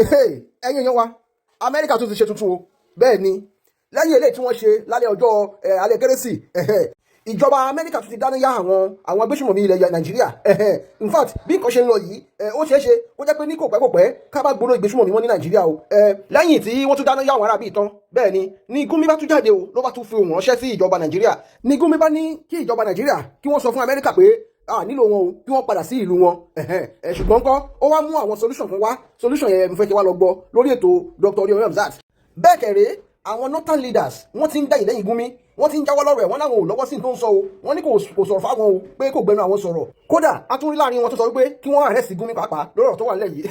ẹ̀yin èèyàn wa Amẹ́ríkà tún ti ṣe tuntun o bẹ́ẹ̀ ni lẹ́yìn eléyìí tí wọ́n ṣe lálẹ́ ọjọ́ alẹ́ kérésì ìjọba Amẹ́ríkà tún ti dáná yá àwọn agbésùmọ̀mí ilẹ̀ Nàìjíríà in fact bí nǹkan ṣe ń lọ yìí ó ṣeé ṣe kó jẹ́ pé ní kò pẹ́ ká bá gbóná ìgbésùmọ̀mí wọn ní Nàìjíríà o lẹ́yìn tí wọ́n tún dáná yá àwọn arábí ìtàn bẹ́ẹ̀ ni Gumi bá tún jáde o ló bá tún fi ohùn ránṣẹ́ sí ìjọba Nàìjíríà ni Gumi bá ní kí ìjọba Nàìjíríà kí wọ́n sọ fún Amẹ́ríkà pé nílò wọn o kí wọ́n padà sí ìlú wọn ṣùgbọ́n kọ́ ó wá mú àwọn solution kan wá solution yẹn mo fẹ́ kí wá lọ gbọ́ lórí ètò Dr. Orí Hamzat bẹ́ẹ̀ kẹ̀rẹ́ àwọn northern leaders wọ́n ti ń gbẹ̀yìn lẹ́yìn Gumi wọ́n ti ń jáwọ́ lọ́rọ̀ ẹ̀ wọ́n láwọn ò lọ́wọ́ sí tó ń sọ o wọ́n ní kò sọ̀rọ̀ fáwọn o pé kò gbẹnu àwọn sọ̀rọ̀ kódà a tún rí láàrin wọn tó sọ wípé kí wọ́n arrest Gumi pàápàá lórí ọ̀rọ̀ tó wà nílẹ̀ yìí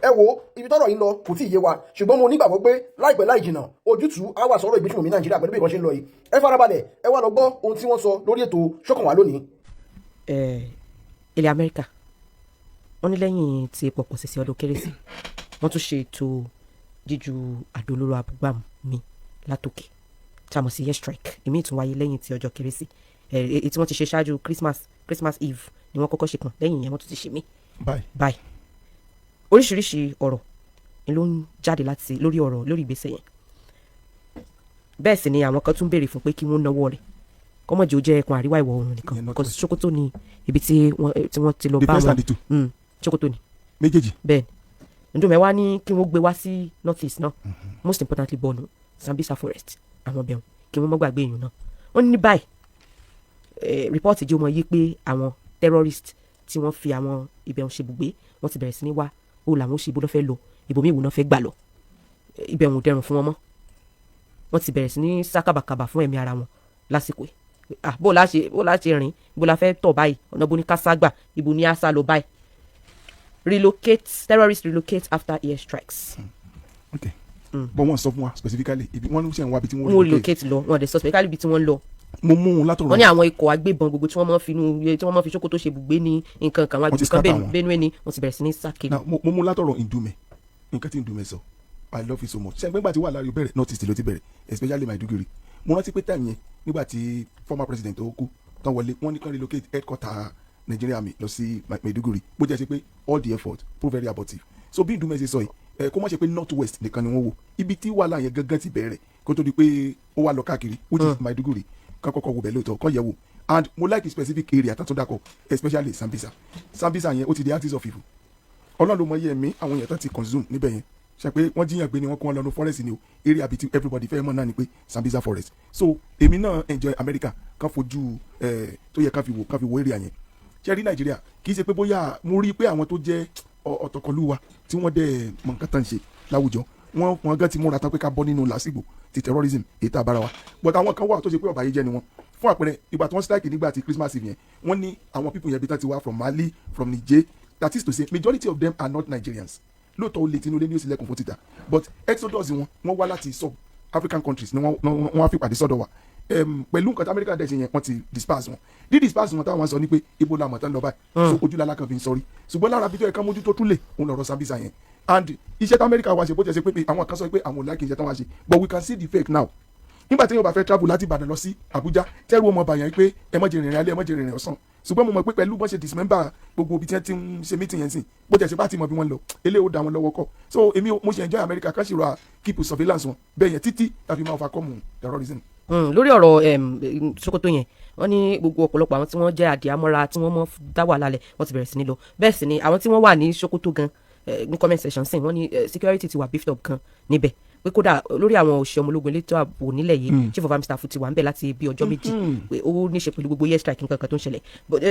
ẹ wo ibi tọ́rọ̀ yìí lọ kò tí ì yé wa ṣùgbọ́n mo nígbàgbọ́ pé láìpẹ́ láì jìnnà ojútùú á wà sọ̀rọ̀ ìgbésùnmọ̀mí Nàìjíríà pẹ̀lú bí nǹkan ṣe ń lọ yìí ẹ farabalẹ̀ ẹ wá lọ gbọ́ ohun tí wọ́n sọ lórí ètò Ṣókàn Wá lónìí. ilẹ̀ Amẹ́ríkà wọ́n ní lẹ́yìn tí pọ̀pọ̀ sí ọdún kérésì wọ́n tún ṣe ètò jíju àdó olóró abúgbàmù mi látòkè tá a mọ̀ sí airstrike èmi ìtún wáyé lẹ́yìn tí ọjọ́ kérésì èyí tí wọ́n ti ṣe ṣáájú Christmas Eve ni wọ́n kọ́kọ́ ṣe kan lẹ́yìn yẹn wọ́n tún ti ṣe mí báyìí oríṣiríṣi ọ̀rọ̀ ni ló ń jáde lórí ìgbésẹ̀ yẹn bẹ́ẹ̀ sì ni àwọn kan tún béèrè fún pé kí wọ́n náwó rẹ̀ kọ́mọ̀jì ó jẹ́ ẹkùn àríwá ìwọ̀ oòrùn nìkan because Sokoto ni ibi tí wọ́n ti lọ bá wọn Sokoto ni méjèèjì bẹ́ẹ̀ ni ndómẹ́wá ní kí wọ́n gbé wá sí north east náà most importantly Borno Sambisa forest àwọn bẹ̀rù kí wọ́n mọ́ gbàgbé èèyàn náà wọ́n ní báyìí rìpọ́ọ̀tì jẹ́ ọmọ yìí pé àwọn terrorist tí wọ́n fi àwọn ibẹ̀ ń ṣe bùgbé wọ́n ti bẹ̀rẹ̀ sí ní wá ó làwọn ó ṣe ibùdó fẹ́ lọ ibòmí ìwò náà fẹ́ gbà lọ ibẹ̀ ń dẹrùn fún wọn mọ́ wọ́n ti bẹ̀rẹ̀ sí ní sákàbàkàbà fún ẹ̀mí ara wọn lásìkò yìí bó la ṣe rìn bó la fẹ́ tọ̀ báyìí ọ̀nà bó ní káságbà ibo ní àṣà lọ báyìí terrorists relocate after airstrikes. Okay. But wọ́n sọ fún wa specifically ibi wọ́n ń ṣe àwọn ibi tí wọ́n relocate lọ wọ́n dẹ̀ sọ specifically ibi tí wọ́n lọ. mo mú un látọ̀rọ̀ wọ́n ní àwọn ikọ̀ agbébọn gbogbo tí wọ́n máa fi Sokoto ṣe bùgbé ní nǹkan kan àwọn agbègbè kan Benue ni wọ́n ti bẹ̀rẹ̀ sí ní sákè. mo mú un látọ̀rọ̀ Ndume nǹkan tí Ndume sọ I love you so much ṣe nígbà tí wà láàrin bẹ̀rẹ̀ north east ló ti bẹ̀rẹ̀ especially Maiduguri mo rántí pé time yẹn nígbà tí former president tó kú tán wọlé wọ́n ní kán relocate headquarter Nigerian army lọ sí Maiduguri bó jẹ́ ṣe pé all the effort prove very abortive so bí Ndume ṣe sọ yìí kó má ṣe pé north west nìkan ni wọ́n wò ibi tí wàhálà yẹn gangan ti bẹ̀rẹ̀ kó tó di pé ó wà lọ káàkiri which is Maiduguri kan kọ́kọ́ wò bẹ̀ lóòótọ́ kọ́ yẹ̀ wò and mo like the specific area tó dákọ̀ especially Sambisa yẹn ó ti di axis of evil Ọlọ́run ló mọ iye ẹ̀mí àwọn èèyàn tó ti consume níbẹ̀ yẹn ṣe pé wọ́n jíyàn gbé ni wọ́n kó wọn lọ ní forest ni o area bíi ti everybody fẹ́ mọ̀ náà ni pé Sambisa forest so èmi náà enjoy America kan fojú tó yẹ ká fi wo area yẹn ṣe rí Nàìjíríà kì í ṣe pé bóyá mo rí i pé àwọn tó jẹ́ ọ̀tọ̀kọlú wa tí wọ́n dẹ̀ mọ̀ nǹkan tán ṣe láwùjọ wọ́n gan ti múra tán pé ká bọ́ nínú làásìgbò ti terrorism èyí tá a bára wa but àwọn kan wà tó ṣe pé ọ̀bàyéjẹ́ ni wọ́n fún àpẹẹrẹ ìgbà tí wọ́n strike nígbà tí Christmas Eve yẹn wọ́n ní àwọn people yẹn bí tán ti wá from Mali from Niger that is to say majority of them are not Nigerians lóòótọ́ ó lè tinú lé ní òsì lẹ́kùn fún títà but exodus wọ́n wá láti sub African countries ni wọ́n wá fi pàdé sọ́dọ̀ wa pẹ̀lú nǹkan tí America dẹ̀ ṣe yẹn wọ́n ti disperse wọn disperse wọn táwọn sọ ní pé ibo la mọ̀ tán lọ báyìí so ojú lala kan fi ń sọrí ṣùgbọ́n lára bí tó yẹ ká mójú tó túlẹ̀ òun lọ̀rọ̀ Sambisa yẹn and iṣẹ́ tí America wá ṣe bó ti ṣe pé àwọn kan sọ pé àwọn ò láìkí iṣẹ́ tí wọ́n wá ṣe but we can see the fake now nígbà tí yóò bá fẹ́ travel láti Ìbàdàn lọ sí Àbújá tẹ́rù ọmọ bàyàn pé ẹ má jẹ rìnrìn alẹ́ ẹ má jẹ rìnrìn ọ̀sán ṣùgbọ́n mo mọ̀ pé pẹ̀lú bọ́n ṣe dismember gbogbo ibi tí wọ́n ti ń ṣe meeting yẹn sìn bó ti ẹ̀ ṣe bá ti mọ̀ bí wọ́n lọ eléyìí ó da wọn lọ́wọ́ kọ́ so èmi mo ṣe enjoy America kan ṣe ra keep surveillance wọn bẹ́ẹ̀ yẹn títí tàbí máa overcome terrorism. lórí ọ̀rọ̀ Sokoto yẹn wọ́n ní gbogbo ọ̀pọ̀lọpọ̀ àwọn tí wọ́n jẹ́ àdìámọ́ra tí wọ́n mọ́ dá wà lálẹ́ wọ́n ti bẹ̀rẹ̀ sí ní lọ bẹ́ẹ̀ sì ni àwọn tí wọ́n wà ní Sokoto gan ní comment section sìn wọ́n ní security ti wà beefed up kan níbẹ̀ pé kódà lórí àwọn òṣìṣẹ́ ọmọ ológun elétò ààbò nílẹ̀ yìí chief of army staff ti wà ń bẹ̀ láti bí ọjọ́ méjì pé ó ní ṣe pẹ̀lú gbogbo airstrike nǹkan kan tó ń ṣẹlẹ̀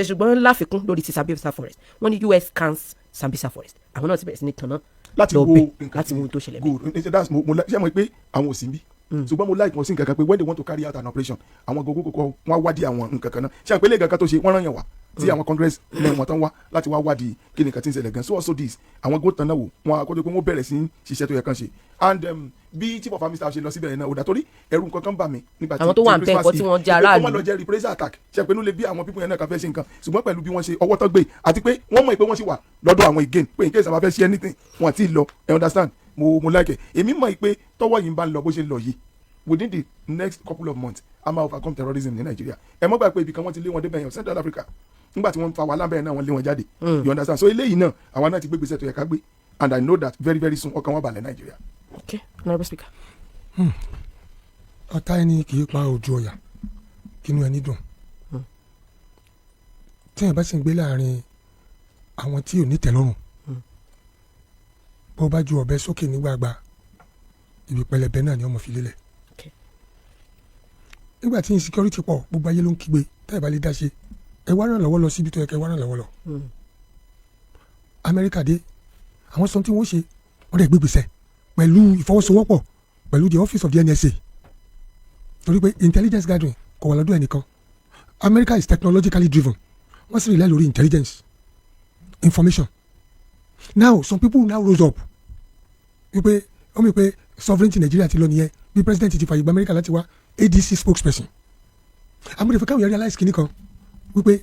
ṣùgbọ́n láfikún lórí ti Sambisa forest wọ́n ní US scans Sambisa forest àwọn náà ti bẹ̀rẹ̀ sí ní tanná láti wo ohun tó ṣẹlẹ̀ bẹ́ẹ̀. ṣé mo pé àwọn ò sí bí ṣùgbọ́n mo like wọn sí nǹkan kan pé when they want to carry out an operation àwọn gbogbo kòkó wọn wádìí àwọn nǹkan kan náà ṣé àpẹẹlẹ nǹkan kan tó ṣe wọ́n rán yàn wá tí àwọn congress lẹ́yìn wọn tán wá láti wá wádìí kí nìkan tí ń ṣẹlẹ̀ gan so also this àwọn góòtàn náà wò wọn akọ́jọ́ pé wọ́n bẹ̀rẹ̀ sí ṣiṣẹ́ tó yẹ kán ṣe and bí chief of army staff ṣe lọ síbẹ̀ náà ò dà torí ẹ̀rù nǹkan kan bà mí nígbà tí àwọn tó wà ń bẹ̀ nǹkan tí wọ́n jẹ́ aráàlú wọ́n lọ jẹ́ reprisal attack ṣe pé nílé bí àwọn people yẹn náà kan fẹ́ ṣe nǹkan ṣùgbọ́n pẹ̀lú bí wọ́n ṣe ọwọ́ tán gbé àti pé wọ́n mọ̀ pé wọ́n ṣì wà lọ́dọ̀ àwọn again pé in case àwọn fẹ́ ṣe anything wọn àti lọ ẹ understand mo like èmi mọ̀ pé tọ́wọ́ yìí ń bá ń lọ bó ṣe ń lọ yìí within the next couple of months a máa overcome terrorism ní Nigeria ẹ mọ́ gbà pé ibì kan wọ́n ti lé wọn débẹ̀ yẹn Central Africa nígbà tí wọ́n fa wàhálà bẹ́ẹ̀ náà wọ́n lé wọn jáde you understand so eléyìí náà àwa náà ti gbé gbèsè tó yẹ ká gbé and I know that very very soon ọkàn wọn balẹ̀ Nàìjíríà. Okay, honourable speaker. ọ̀tá ẹni kì í pa ojú ọ̀yà kínú ẹni dùn tí èèyàn bá sì ń gbé láàrin àwọn tí ò ní tẹ́lọ́rùn bó bá ju ọ̀bẹ sókè nígbàgbà ibi pẹlẹbẹ náà ni ọmọ fi lélẹ̀ nígbà tí insecurity pọ̀ gbogbo ayé ló ń kígbe tẹ́ ẹ̀ bá lè dá ṣe ẹ wá ràn lọ́wọ́ lọ síbi tó yẹ kẹ́ ẹ wá ràn lọ́wọ́ lọ. Amẹ́ríkà dé àwọn sọ tí wọ́n ṣe wọ́n dẹ̀ gbégbèsè pẹ̀lú ìfọwọ́sowọ́pọ̀ pẹ̀lú the office of the NSA torí pé intelligence gathering kò wà lọ́dún ẹnìkan. America is technologically driven wọ́n sì rely lórí intelligence information. Now some people now rose up wípé wọ́n mi pé sovereignty Nigeria ti lọ nìyẹn bí president ti fàyè gba America láti wá ADC spokesperson. amúdẹ̀fẹ́ káwọn yẹn realize kìíní kan wípé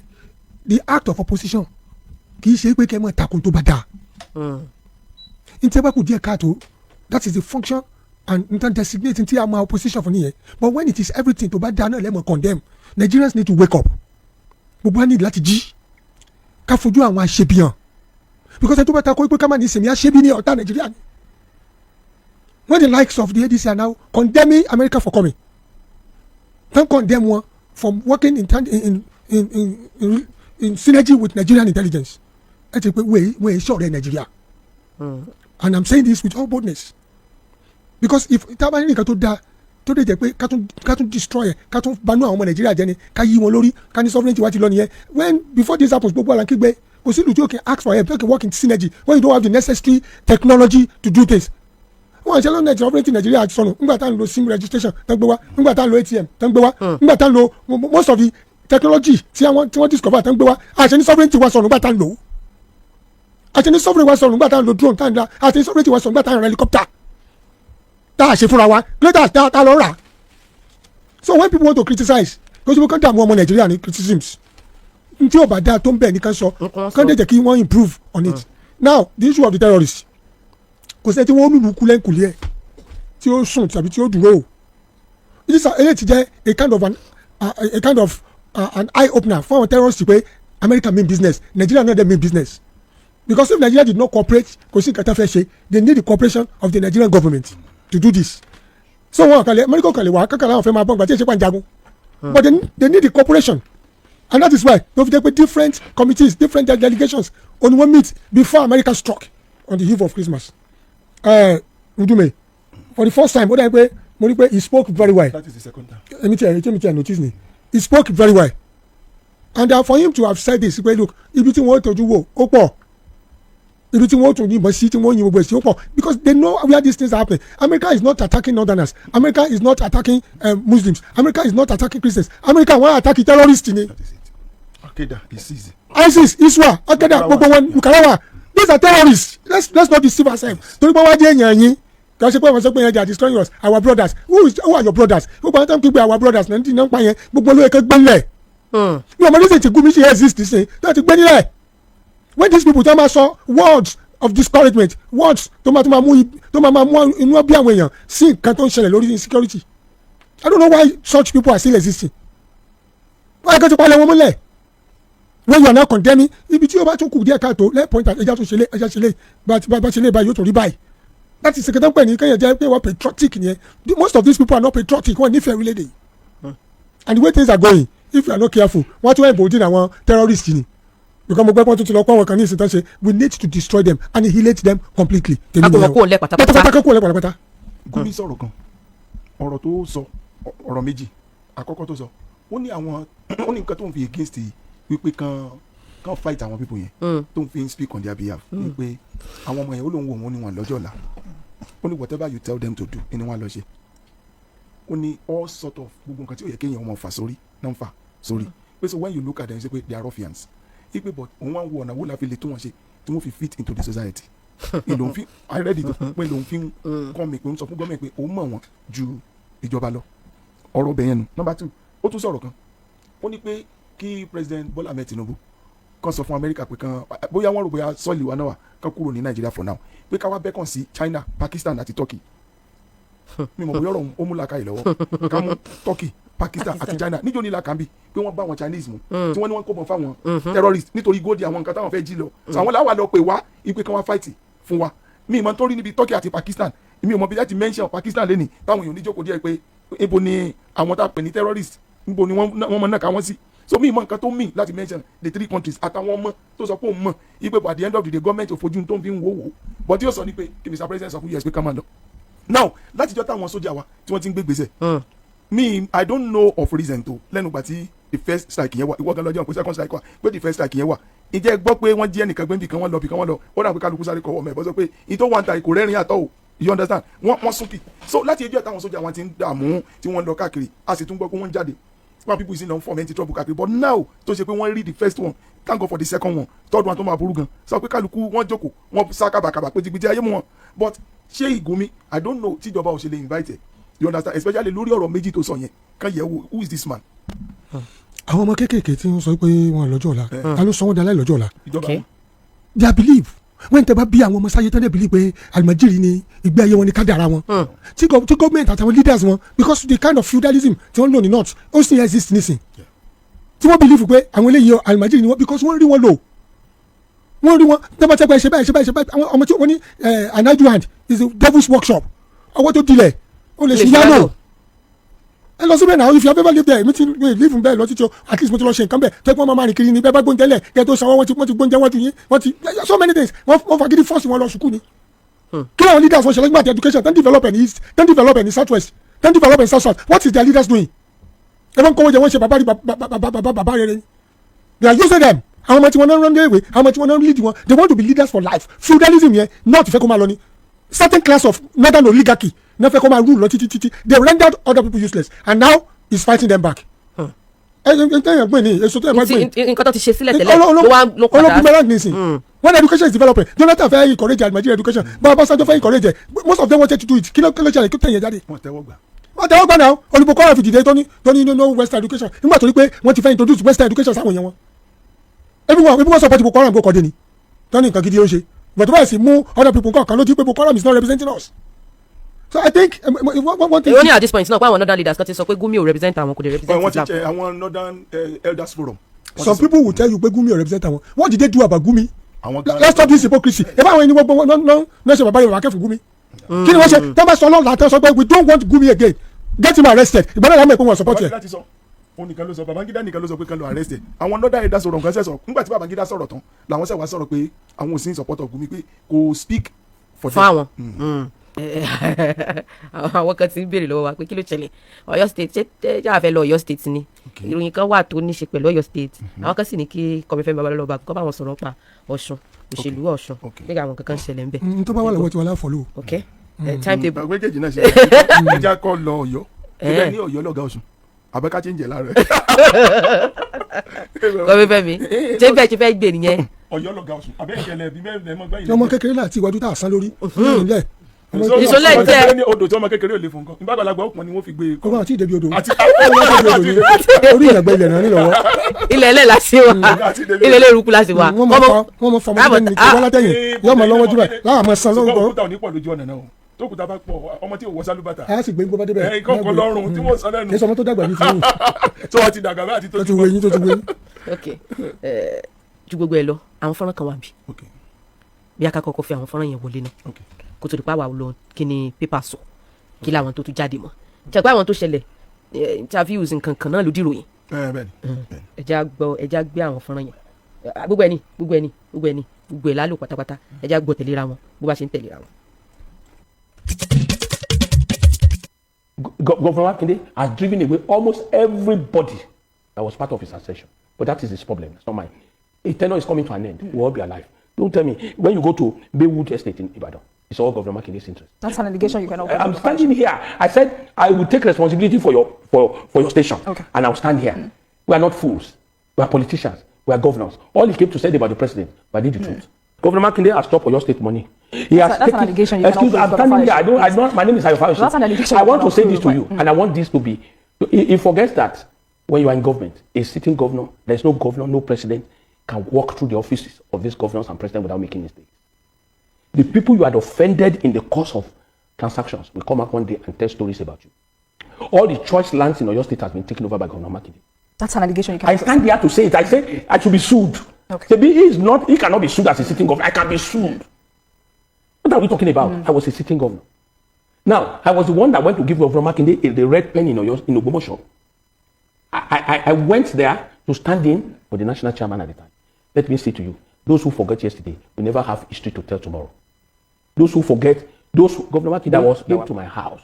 the act of opposition kì í ṣe pé kẹ́ ẹ mọ̀ takùn tó bá dáa. n tẹ́ bá kù díẹ̀ káàtó that is the function and n tẹ́ designate ti àmọ́ opposition fún nìyẹn but when it is everything tó bá dáa náà lẹ́mọ̀ condemn Nigerians need to wake up gbogbo wa need láti jí ká fojú àwọn aṣebiyan because ẹ tó bá ta kó pé ká má ní ìsinmi aṣebi ní ọ̀tá Nàìjíríà ni when the likes of the ADC are now condemning America for coming don't condemn one from working in synergy with Nigerian intelligence ẹ ti pe wey ṣọ̀rẹ́ Nigeria and I'm saying this with all boldness because if tábà ní nǹkan tó dáa tó dé jẹ́ pé ká tún destroy ẹ̀ ká tún banú àwọn ọmọ Nàìjíríà jẹ́ ni ká yí wọn lórí ká ní sovereignty wá ti lọ nìyẹn when before this happens gbogbo àlàkígbẹ́ kò sí ìlú tí o can ask for help you can work in synergy when you don't have the necessary technology to do things. wọ́n ṣe lọ́nà sovereignty Nigeria àti sọnù nígbà tá à ń lo sim registration tó ń gbé wá nígbà tá à ń lo ATM tó ń gbé wá nígbà tá à ń lo most of the technology tí wọ́n discover tó ń gbé wá àṣẹ ní sovereignty wa sọnù nígbà tá à ń lò ó àṣẹ ní sovereignty wa sọnù nígbà tá à ń lo drone tá à ń da àṣẹ ní sovereignty wa sọnù nígbà tá à ń lo helicopter tá a ṣe fúnra wa later tá a lọ rà. So when people want to criticize kò sí pé kán dààmú ọmọ Nàìjíríà ní criticisms tí ò bá dáa tó ń bẹ̀ ní kán sọ kán dẹ̀ jẹ́ kí wọ́n improve on it. Now the issue of the terrorists kò sẹ́ tí wọ́n lùlù kúlẹ̀kùlẹ̀ ẹ̀ tí ó sùn tàbí tí ó dúró o eléyìí ti jẹ́ a kind of an eye opener fún àwọn terrorists pé America mean business Nigeria no dey mean business because if Nigeria did not cooperate kò sí nǹkan tá a fẹ́ ṣe they need the cooperation of the Nigerian government to do this so wọn kàlẹ̀ America kàlẹ̀ wà kankan láwọn fẹ́ máa bọ́ nígbà tí èsì pàǹjagun but they need the cooperation and that is why ló fi jẹ́ pé different committees different delegations only one meet before America struck on the eve of Christmas. Ndume for the first time ó dàbí pé mo rí pé he spoke very well. That is the second time. Èmi tí I notice ni he spoke very well and for him to have said this pé look ibi tí wọ́n tọ́jú wò ó pọ̀ ibi tí wọ́n tún yìnbọn sí tí wọ́n yin gbogbo ẹ̀ sí ó pọ̀ because they know where these things are happening. America is not attacking northerners America is not attacking Muslims America is not attacking Christians America wọ́n attacking terrorists ni. That is it. Al-Qaeda ISIS Iswa Al-Qaeda gbogbo wọn Ukarawa these are terrorists let's not deceive ourselves torí pé wọ́n jẹ́ èèyàn yín kì í ṣe pé wọ́n sọ pé yẹn they are destroying us our brothers who are your brothers gbogbo àwọn tó ń kígbe our brothers náà ti náà ń pa yẹn gbogbo olóyè kan gbé nílẹ̀ bí ọmọ reason ti Gumi ṣe exist ṣe tó ti gbé nílẹ̀ when these people tó máa sọ words of discouragement words tó máa mú inú bí àwọn èèyàn sí nǹkan tó ń ṣẹlẹ̀ lórí insecurity I don't know why such people are still existing wọ́n yẹ kó ti palẹ̀ wọn mọ́lẹ̀ when you are now condemning ibi tí o bá tún kù díẹ̀ káàtó lẹ́ẹ̀ point ẹja tún ṣẹlẹ̀ ẹja ṣẹlẹ̀ bá ṣẹlẹ̀ báyìí yóò tún rí báyìí that is second point ní kẹ́yìn jẹ́ pé wọ́n patriotic nìyẹn most of these people are not patriotic wọ́n nífẹ̀ẹ́ orílẹ̀-èdè and the way things are going if you are not careful wọ́n tún ẹ̀bùn dín àwọn terrorists ni because mo gbẹ́ pọ́n tó ti lọ pọ́n wọn kan ní ìsìn tán ṣe we need to destroy them and annihilate them completely. akọ̀wọ́kọ̀ lẹ́ pátápátá. Gumi sọ̀rọ̀ kan ọ̀rọ̀ tó sọ ọ̀rọ̀ méjì àkọ́kọ́ tó sọ ó ní nǹkan tó ń fi against wípé kan fight àwọn people yẹn tó ń fi speak on their behalf wípé àwọn ọmọ yẹn ó lóun wò wọ́n ní wọn lọ́jọ́ ọ̀la ó ní whatever you tell them to do ni wọ́n á lọ ṣe ó ní all sort of gbogbo nǹkan tí ó yẹ kéèyàn ọmọ fà sórí náà ń fà sórí pé so when you look at them you say pé they are ruffians wípé but òun wá ń wo ọ̀nà wo la fi lè tó wọn ṣe tí wọ́n fi fit into the society ìlòun fi I read it pé lòun fi ń kọ́ mi pé ń sọ fún gọ́ọ̀mẹ̀ pé òun mọ̀ wọ́n ju ìjọba lọ ọ̀rọ̀ bẹ̀yẹn nu number 2 ó tún sọ̀rọ̀ kan ó ní pé kí president Bola Ahmed Tinubu kan sọ fún America pé kan bóyá wọ́n rò bóyá sọ́ọ̀lì wa náà wà kan kúrò ní Nigeria for now pé ká wá bẹ́kàn sí China Pakistan àti Turkey mi mọ̀ bóyá ọ̀rọ̀ ó mú làkàyè lọ́wọ́ ká mú Turkey Pakistan àti China níjó ní làkàmbí pé wọ́n bá wọn Chinese mu tí wọ́n ní wọ́n kó bọ̀ fáwọn terrorist nítorí góòdì àwọn nǹkan táwọn fẹ́ jí lọ so àwọn làwọn lọ pè wá ipe kan wá fight fún wa mi ìmọ̀ tó rí níbi Turkey àti Pakistan mi ò mọ̀ bí láti mention Pakistan lẹ́nìí táwọn èèyàn oníjókòó díẹ̀ pé ibo ni àwọn tá a pè ní terrorist ibo ni wọ́n mọ̀ náà ká wọ́n sí so mi ìmọ̀ nǹkan tó mean láti mention the 3 countries àtàwọn ọmọ tó sọ pé òun mọ̀ ipe at the end of the day government ò fojú tó ń fi ń wò wò but yóò sọ ní pé kí Mr. President sọ fún US pé ká máa lọ now láti jọ́ táwọn sójà wa tí wọ́n ti ń gbé gbèsè me I don't know of reason to lẹ́nu gbà tí the first strike yẹn wà ìwọ gan lọ́jọ́ pé second strike wà pé the first strike yẹn wà ìjẹ́ gbọ́ pé wọ́n jí ẹnìkan gbé nbìkan wọ́n lọ bìkan wọ́n lọ ó dà pé kálukú sáré kọ́ ọmọ ẹ̀ bọ́ sọ pé ìtò wà ń ta ìkó rẹ́rìn àtọ́ o you understand wọ́n súnkì so láti ẹjọ́ táwọn sójà wọn ti ń dààmú tí wọ́n lọ káàkiri a sì tún gbọ́ pé wọ́n jáde some people is in long form trouble káàkiri but now tó ṣe pé wọ́n rí the first one thank God for the second one third one tó máa burú gan sọ pé kálukú wọ́n jókòó wọ́n sá kábàkàbà pé jìbìtì ayé mu wọn but ṣé Gumi I don't know tíjọba ò ṣe lè invite you understand especially lórí ọ̀rọ̀ méjì tó sọ yẹn kan yẹ̀ who is this man. àwọn ọmọ kéékèèké tí wọ́n sọ pé wọ́n lọ́jọ́ ọ̀la ta ló sọ wọ́n dalẹ́ lọ́jọ́ ọ̀la. they believe wọ́n tẹ́ bá bí àwọn ọmọ sáyé tán dẹ̀ believe pé alimajiri ni ìgbé ayé wọn ni kádàrá wọn. tí gọ́ọ̀mẹ̀ntì àtàwọn leaders wọn because the kind of feudalism tí wọ́n lò ní north ó sì exist nísìn tí wọ́n believe pé àwọn eléyìí alimajiri ni wọ́n because wọ́n rí wọn lò wọ́n rí wọn tẹ́gbàtẹ́gbà ṣe báyìí àwọn ọmọ tí wọ́n ní an idle hand is a devil's workshop ọwọ́ tó dilẹ̀ ó lè ṣe yánò ẹ lọ síbẹ̀ náà if you have ever lived there mi ti live bẹ́ẹ̀ lọ títí o at least mo ti lọ ṣe nǹkan bẹ́ẹ̀ tó ẹ pé wọ́n máa rìn kiri ní bẹ́ẹ̀ bá gbóúnjẹ lẹ̀ kẹ́ tó sanwó wọ́n ti gbóúnjẹ wọ́n ti yín wọ́n ti so many things wọ́n fagídí force wọn lọ sùkúù ni kí làwọn leaders wọn ṣe lẹ́gbàá àti education ten develop in east ten develop in south west ten develop in south south what is their leaders doing ẹ bá ń kọ́wọ́ jẹ wọ́n ṣe bàbá rere ni they are using them àwọn ọmọ tí wọ́n náà rán léèwé àwọn ọmọ tí wọ́n náà lead wọn they want to be leaders for life feudalism yẹn not fẹ́ kó máa lọ ni certain class of northern oligarchy náà fẹ́ kó máa rule lọ títí they rendered other people useless and now he's fighting them back. nǹkan tó ti ṣe sílẹ̀ tẹ́lẹ̀ ló padà ológun mẹ́rin nìsín when education is developing Jonathan fẹ́ encourage Nigerian education Ọbásanjọ́ fẹ́ encourage most of them wanted to do it kí ló ṣẹlẹ̀ kí tẹ̀yẹ̀ jáde. wọ́n tẹ́wọ́ gbà náà olùbọ̀kọ́ ọ̀rọ̀ fìdílé tó ní no western education nígbà tó ní pé wọ́n ti fẹ́ introduce western education sáwọn yẹn wọn. everyone support Boko Haram go kọ́ dé ni tó ní nǹkan gidi ó ṣe but báyìí sì mú other people kọ̀ọ̀kan ló ti pé Boko Haram is not representing us. So I think one thing. Only at this point náà pé àwọn northern leaders kan ti sọ pé Gumi ò represent àwọn kò dé represent Islam. wọ́n ti jẹ àwọn northern elders forum. Some people will tell you pé Gumi ò represent àwọn. What did they do about Gumi? Let's stop this hypocrisy. ẹ bá àwọn ẹni gbogbo náà ṣe bàbá yorùbá kẹfù Gumi. kí ni wọ́n ṣe tẹ́ bá sọ lọ́la tẹ́ sọ pé we don't want Gumi again get him arrested ìgbà náà lámọ̀ ẹ̀kọ́ wọn support yẹ. onìkan ló sọ Babangida nìkan ló sọ pé kan lọ arrested àwọn northern elders forum kan ṣe sọ nígbà tí Babangida sọ̀rọ̀ tán làwọn ṣe wá sọ̀rọ̀ pé àwọn ò sí in support of Gumi pé kò speak for them. fún àwọn àwọn kan ti ń béèrè lọ́wọ́ wa pé kí ló ṣẹlẹ̀ Ọ̀yọ́ state ṣé àfẹ́ lọ Ọ̀yọ́ state ni ìròyìn kan wà tó ní ṣe pẹ̀lú Ọ̀yọ́ state àwọn kan sì ní kí Kọ́mífẹ́mi Babalọ́ba kọ́ bá wọn sọ̀rọ̀ pa Ọ̀ṣun òṣèlú Ọ̀ṣun nígbà àwọn kankan ṣẹlẹ̀ ń bẹ̀. tó bá wà lọ́wọ́ tí wọ́n láfọ̀lọ́. ok time table. méjèèjì náà ṣe ẹja kọ́ lọ Ọ̀yọ́ ẹgbẹ́ ní Ọ̀yọ́ lọ́gá Ọ̀ṣun àbẹ́ká tí ń jẹ lára ẹ̀. Kọ́mífẹ́mi ṣé bẹ́ẹ̀ ṣe fẹ́ gbé nìyẹn. Ọ̀yọ́ lọ́gá Ọ̀ṣun àbẹ́ẹ̀kẹ́lẹ́ bí mẹ́rin mọ́ gbẹ́yìn. ọmọ kékeré láti ìwájú tá a sán lórí ìṣọlẹ jẹ ní odò tí ọmọ kékeré ò lè fún nǹkan nígbà àgbàlagbà ọkùnrin ni wọ́n fi gbé e. kọ́kọ́ àti ìdẹ́bi odò àti orí ìyàgbẹ́ ilẹ̀ náà nílọ́wọ́. ilẹ̀ ẹlẹ́ la ṣe wa ilẹ̀ ẹlẹ́ eruku la ṣe wa. wọ́n mọ fọmọ tẹ́ni kí wọ́n látẹ̀yìn yóò mọ lọ́wọ́ jùlọ láwọn àmọ́ san lọ́wọ́. òkúta ò ní pọ̀ lójú ọ̀nà náà o tó kúta bá pọ̀ ọmọ tí ò wọ sálúbàtà. a sì gbé gbọ́ bá débẹ̀. kọ́kọ́ lọ́rùn tí wọ́n san lẹ́nu. kí sọmọ tó dàgbà bíi fún tó wọ́n ti dàgbà bá àti tó ti wéyìn tó ti wéyìn. ok ju gbogbo ẹ lọ àwọn fọ́nrán kan wà bí bí a ká kọ́kọ́ fi àwọn fọ́nrán yẹn wọlé náà kó tó di pa wà lọ kí ni pépà sọ kí làwọn tó tún jáde mọ́ jẹ́pẹ́ àwọn tó ṣẹlẹ̀ interviews nǹkan kan náà ló dìròyìn ẹja gbé àwọn fọ́nrán yẹn gbogbo ẹ̀ lálò pátápátá ẹja gbọ́ tẹ̀léra wọn bó bá ṣe ń tẹ̀léra wọn. Governor Makinde has driven away almost everybody that was part of his succession. But that is his problem. It's not mine. A tenure is coming to an end. We'll all be alive. Don't tell me when you go to Baywood Estate in Ibadan, it's all Governor Makinde's interest. That's an allegation you cannot. I'm standing here. I said I will take responsibility for your station, and I'll stand here. We are not fools. We are politicians. We are governors. All he came to say about the president, but I did the truth. Governor Makinde has stopped your state money. He has that's an allegation. Excuse me, I'm standing here. I don't. My name is Fayose. That's an allegation. I want to say this to you, and I want this to be. He forgets that when you are in government, a sitting governor, there is no governor, no president can walk through the offices of these governors and president without making mistakes. The people you had offended in the course of transactions will come out one day and tell stories about you. All the choice lands in Oyo State has been taken over by Governor Makinde. That's an allegation you I stand here to say it. I say I should be sued. Okay. He cannot be sued as a sitting governor. I can be sued. What are we talking about? I was a sitting governor. Now, I was the one that went to give Governor Makinde the red pen in Ogbomoso. I went there to stand in for the national chairman at the time. Let me say to you, those who forget yesterday will never have history to tell tomorrow. Those who forget, Governor Makinde came to my house,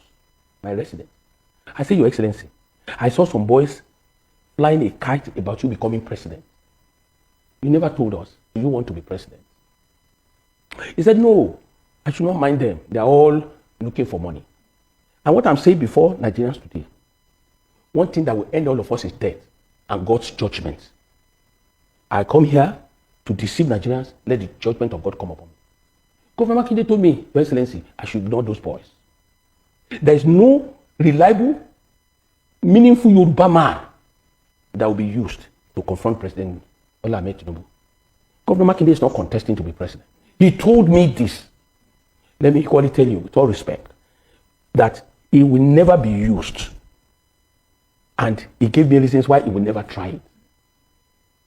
my residence. I said, Your Excellency, I saw some boys flying a kite about you becoming president. You never told us, do you want to be president? He said, no, I should not mind them. They are all looking for money. And what I'm saying before Nigerians today, one thing that will end all of us is death and God's judgment. I come here to deceive Nigerians, let the judgment of God come upon me. Governor Makinde told me, Your Excellency, I should ignore those boys. There is no reliable, meaningful Yoruba man that will be used to confront President Bola Ahmed Tinubu. Governor Makinde is not contesting to be president. He told me this. Let me equally tell you, with all respect, that he will never be used. And he gave me reasons why he will never try it.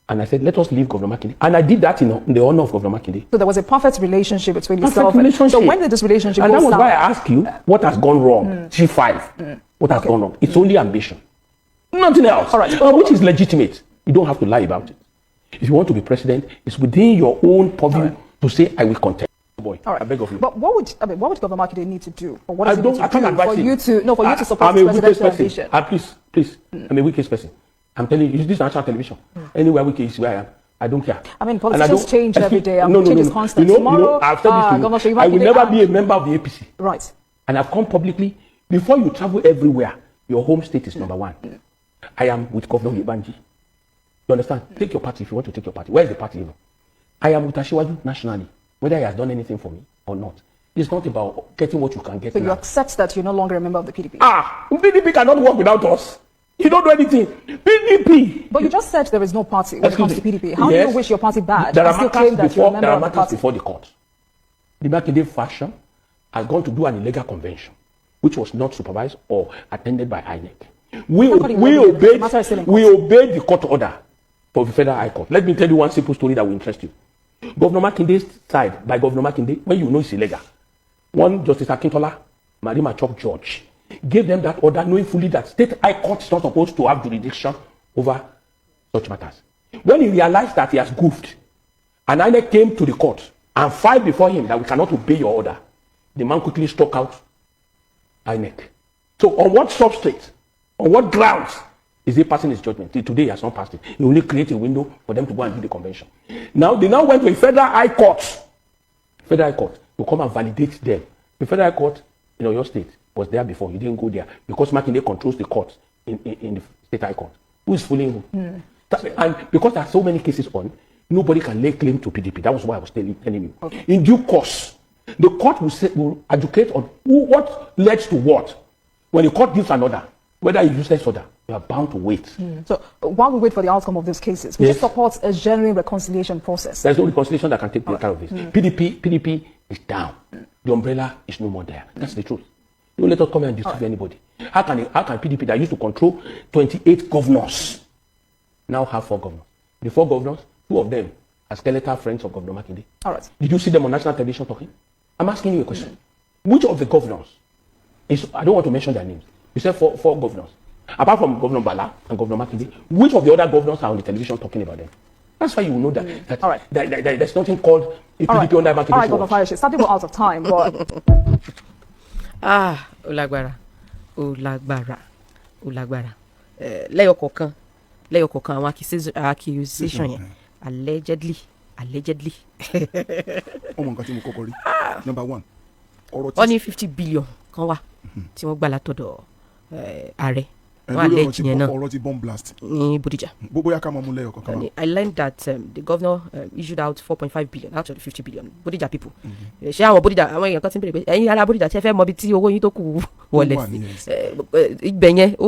And I said, let us leave Governor Makinde. And I did that in the honor of Governor Makinde. So there was a perfect relationship between yourself relationship. So when did this relationship and go that was south? why I asked you, what has gone wrong? G5. What has gone wrong? It's only ambition. Nothing else. All right. Which is legitimate. You don't have to lie about it. If you want to be president, it's within your own purview to say, I will contest. Boy, All right. I beg of you. But what would Governor Makinde need to do? Or what does he need to I can't do advise for him. you to support I'm a his weakest presidential person. ambition? Please. I'm a weakest person. I'm telling you, this is national television. Anywhere we is where I am. I don't care. I mean, politicians change every day. Change is constant. Tomorrow, I've said this to you. I will never be a member of the APC. Right. And I've come publicly. Before you travel everywhere, your home state is number one. I am with Governor Yebanji. You understand? Take your party if you want to take your party. Where is the party even? I am with Ashiwaju nationally, whether he has done anything for me or not. It's not about getting what you can get. So you accept that you're no longer a member of the PDP? PDP cannot work without us. You don't do anything. PDP. But you just said there is no party when it comes to PDP. How do you wish your party bad? There and are still claim that you're a member of the matters party? before the court. The Makinde faction has gone to do an illegal convention, which was not supervised or attended by INEC. We obeyed the court order for the Federal High Court. Let me tell you one simple story that will interest you. Governor Makinde's side, by Governor Makinde, when you know it's illegal, one Justice Akintola, Marima Chok George, gave them that order knowing fully that state high court is not supposed to have jurisdiction over such matters. When he realized that he has goofed, and INEC came to the court and filed before him that we cannot obey your order, the man quickly struck out INEC. So on what substrate, on what grounds is he passing his judgment? Till today he has not passed it. He only created a window for them to go and do the convention. Now they went to a Federal High Court. Federal High Court to come and validate them. The Federal High Court in your state was there before. You didn't go there because Makinde controls the court in the State High Court. Who is fooling who? And because there are so many cases on, nobody can lay claim to PDP. That was why I was telling you. Okay. In due course, the court will educate on what led to what. When the court gives an order, whether you use this order, you are bound to wait. So while we wait for the outcome of these cases, we just support a genuine reconciliation process. There's no reconciliation that can take care of this. PDP is down. The umbrella is no more there. That's the truth. Don't let us come and deceive anybody. How can PDP that used to control 28 governors now have 4 governors? The 4 governors, 2 of them are skeletal friends of Governor Makinde. All right. Did you see them on national television talking? I'm asking you a question. Which of the governors I don't want to mention their names. You said 4 governors. Apart from Governor Bala and Governor Makinde, which of the other governors are on the television talking about them? That's why you will know that, All right. that there's nothing called a PDP under Makinde. All right, Governor Fayose, sadly we're out of time, but... Olagbara. Lẹ́yọ̀kọ̀ọ̀kan àwọn accusation yẹn allegedly. ọmọ nǹkan tí mo kọ́kọ́ rí number 1 ọ̀rọ̀ tí wọ́n ní 50 billion kan wà tí wọ́n gbà látọ̀dọ̀ ààrẹ wọ́n allege yẹn náà ọ̀rọ̀ ti bomb blast ní Bodija. bóyá ká máa mú lẹ́yọ̀ kankan. I learned that the governor issued out 4.5 billion out of the 50 billion Bodija people. ṣé àwọn Bodija àwọn èèyàn kan ti ń bèrè pé ẹ̀yin ará Bodija ṣe fẹ́ mọ ibi tí owó yín tó kù wọlé sí ibẹ̀ yẹn ó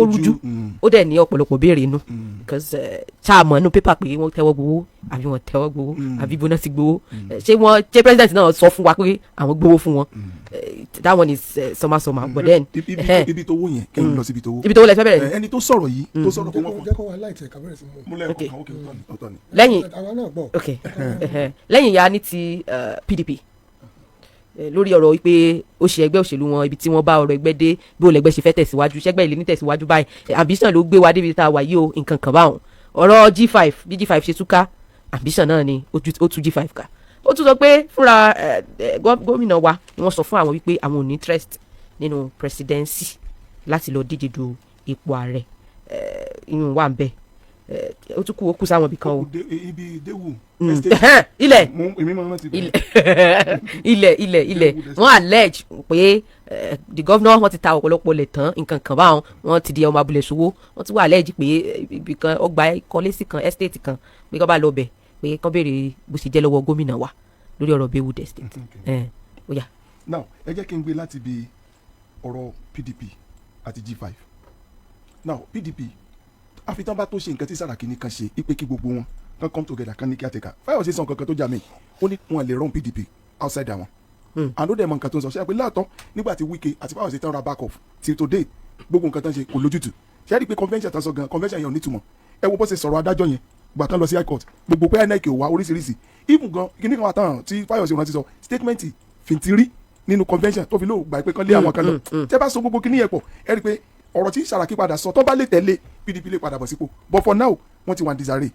rújú ó dẹ̀ ní ọ̀pọ̀lọpọ̀ béèrè inú because ṣáàmọ̀ inú pépà pé wọ́n tẹ́wọ́ gbowó àbí wọ́n tẹ́wọ́ gbowó àbí bóná ti gbowó ṣé president náà sọ fún wa pé àwọn gbowó fún wọn that one is somehow but then ibi tó wó yẹn kí n lọ síbi tó wó ibi tó wó lẹ fẹ́ bẹ̀rẹ̀ ni ẹni tó sọ̀rọ̀ yìí tó sọ̀rọ̀ kó wọ́n jẹ́ kó wa láìtẹ̀ kábẹ̀rẹ̀ sí mú. múlẹ̀ ọ̀tọ̀ ni. lẹ́yìn àwa náà gbọ́. lẹ́yìn ya ní ti PDP lórí ọ̀rọ̀ wípé ó ṣe ẹgbẹ́ òṣèlú wọn ibi tí wọ́n bá ọ̀rọ̀ ẹgbẹ́ dé bí olẹ́gbẹ́ ṣe fẹ́ tẹ̀síwájú ṣẹ́gbẹ́ ilé ní tẹ̀síwájú báyìí ambition ló gbé wa débi tá a wà yìí o nǹkan kan báwọn ọ̀rọ̀ G5 bí G5 ṣe túká ambition náà ni ó tú G5 ká ó tún sọ pé fúnra gómìnà wa ni wọ́n sọ fún àwọn wípé àwọn ò ní interest nínú presidency láti lọ díje du ipò ààrẹ inú wa ń bẹ ó tún kú ó kú sáwọn ibì kan o. ibi dewu. ilẹ̀ ilẹ̀ wọ́n allege pé the governor wọ́n ti ta ọ̀pọ̀lọpọ̀ lẹ̀ tán nǹkan kan báwọn wọ́n ti di ọmọ abúlé ṣòwò wọ́n ti wà allege pé ibì kan ọgbà kọ́lẹ́sì kan estate kan pé kọ́ bá lọ bẹ̀ pé kọ́ béèrè bó ṣe jẹ́ lọ́wọ́ gómìnà wa lórí ọ̀rọ̀ Baywood estate. Ó yá. Now ẹ jẹ́ kí n gbé láti bi ọ̀rọ̀ PDP àti G5. Now PDP àfitán bá tó ṣe nǹkan tí Sàràkí ní kan ṣe ipe kí gbogbo wọn kan come together kan ní kí á tẹ̀ka Fayose sọ nǹkan kan tó jà mí ó ní wọn lè run PDP outside àwọn àná dẹ̀ mọ nǹkan tó ń sọ ṣe é pé láàtọ́ nígbà tí Wike àti Fayose tán ra back off till today gbogbo nǹkan tán ṣe kò lójútù ṣe é rí i pé convention tán sọ gan convention yẹn ò nítumọ̀ ẹ wo bó ṣe sọ̀rọ̀ adájọ́ yẹn gbà tán lọ sí high court gbogbo pé INEC ò wá oríṣiríṣi even gan kíní kan wà tán tí Fayose rántí sọ statement fìntìrí nínú convention tó fi lóò gbà pé kán lé àwọn kan lọ tẹ́ bá so gbogbo kíní yẹn pọ̀ ẹ rí i pé ọ̀rọ̀ tí Sàràkí padà sọ tó bá lè tẹ̀lé PDP lè padà bọ̀ sípò but for now wọ́n ti wà ní disarray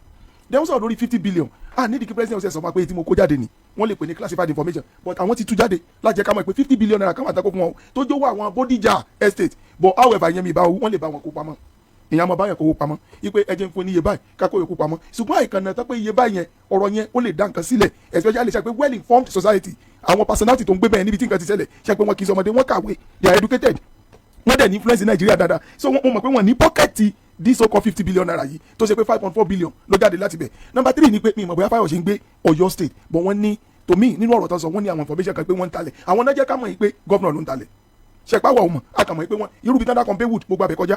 then wọ́n sọ̀rọ̀ lórí 50 billion nídìí kí president ṣe sọ fún wa pé tí mo kó jáde ni wọ́n lè pè ní classified information but àwọn ti tú jáde láti jẹ́ ká mọ̀ pé 50 billion naira kan wà tako fún wọn tó jówó àwọn Bódìjà estate but however yẹn mi bá wọ́n lè bá wọn kó pamọ́ ìyẹn àmọ́ báyẹn kó wó pamọ́ ipe ẹjẹ ń fún ní iye báyìí kákó yòókù pamọ́ ṣùgbọ́n àìkànnà tó pé iye báyìí yẹn ọ̀rọ̀ yẹn ó lè dá nǹkan sílẹ̀ especially ṣe pé well informed society àwọn personality tó ń gbé bẹ́ẹ̀ níbi tí nǹkan ti ṣẹlẹ̀ ṣe pé wọn kì í sọmọdé wọn kàwé they are educated wọ́n dẹ̀ ní influence in Nigeria dáadáa so wọ́n mọ̀ pé wọ́n ní pọ́kẹ́tì this so called 50 billion naira yìí tó ṣe pé 5.4 billion ló jáde láti bẹ̀. Number 3 ni pé mi ìmọ̀ bóyá Fayose ń gbé Ọ̀yọ́ state but wọ́n ní to me nínú ọ̀rọ̀ tó sọ wọ́n ní àwọn information kan pé wọ́n ń talẹ̀ àwọn náà jẹ́ ká mọ̀ yìí pé governor ló ń talẹ̀ ṣẹ̀pá wà ó mọ̀ a kà mọ̀ yìí pé wọ́n irú bí tanda kan Baywood gbogbo abẹ kọjá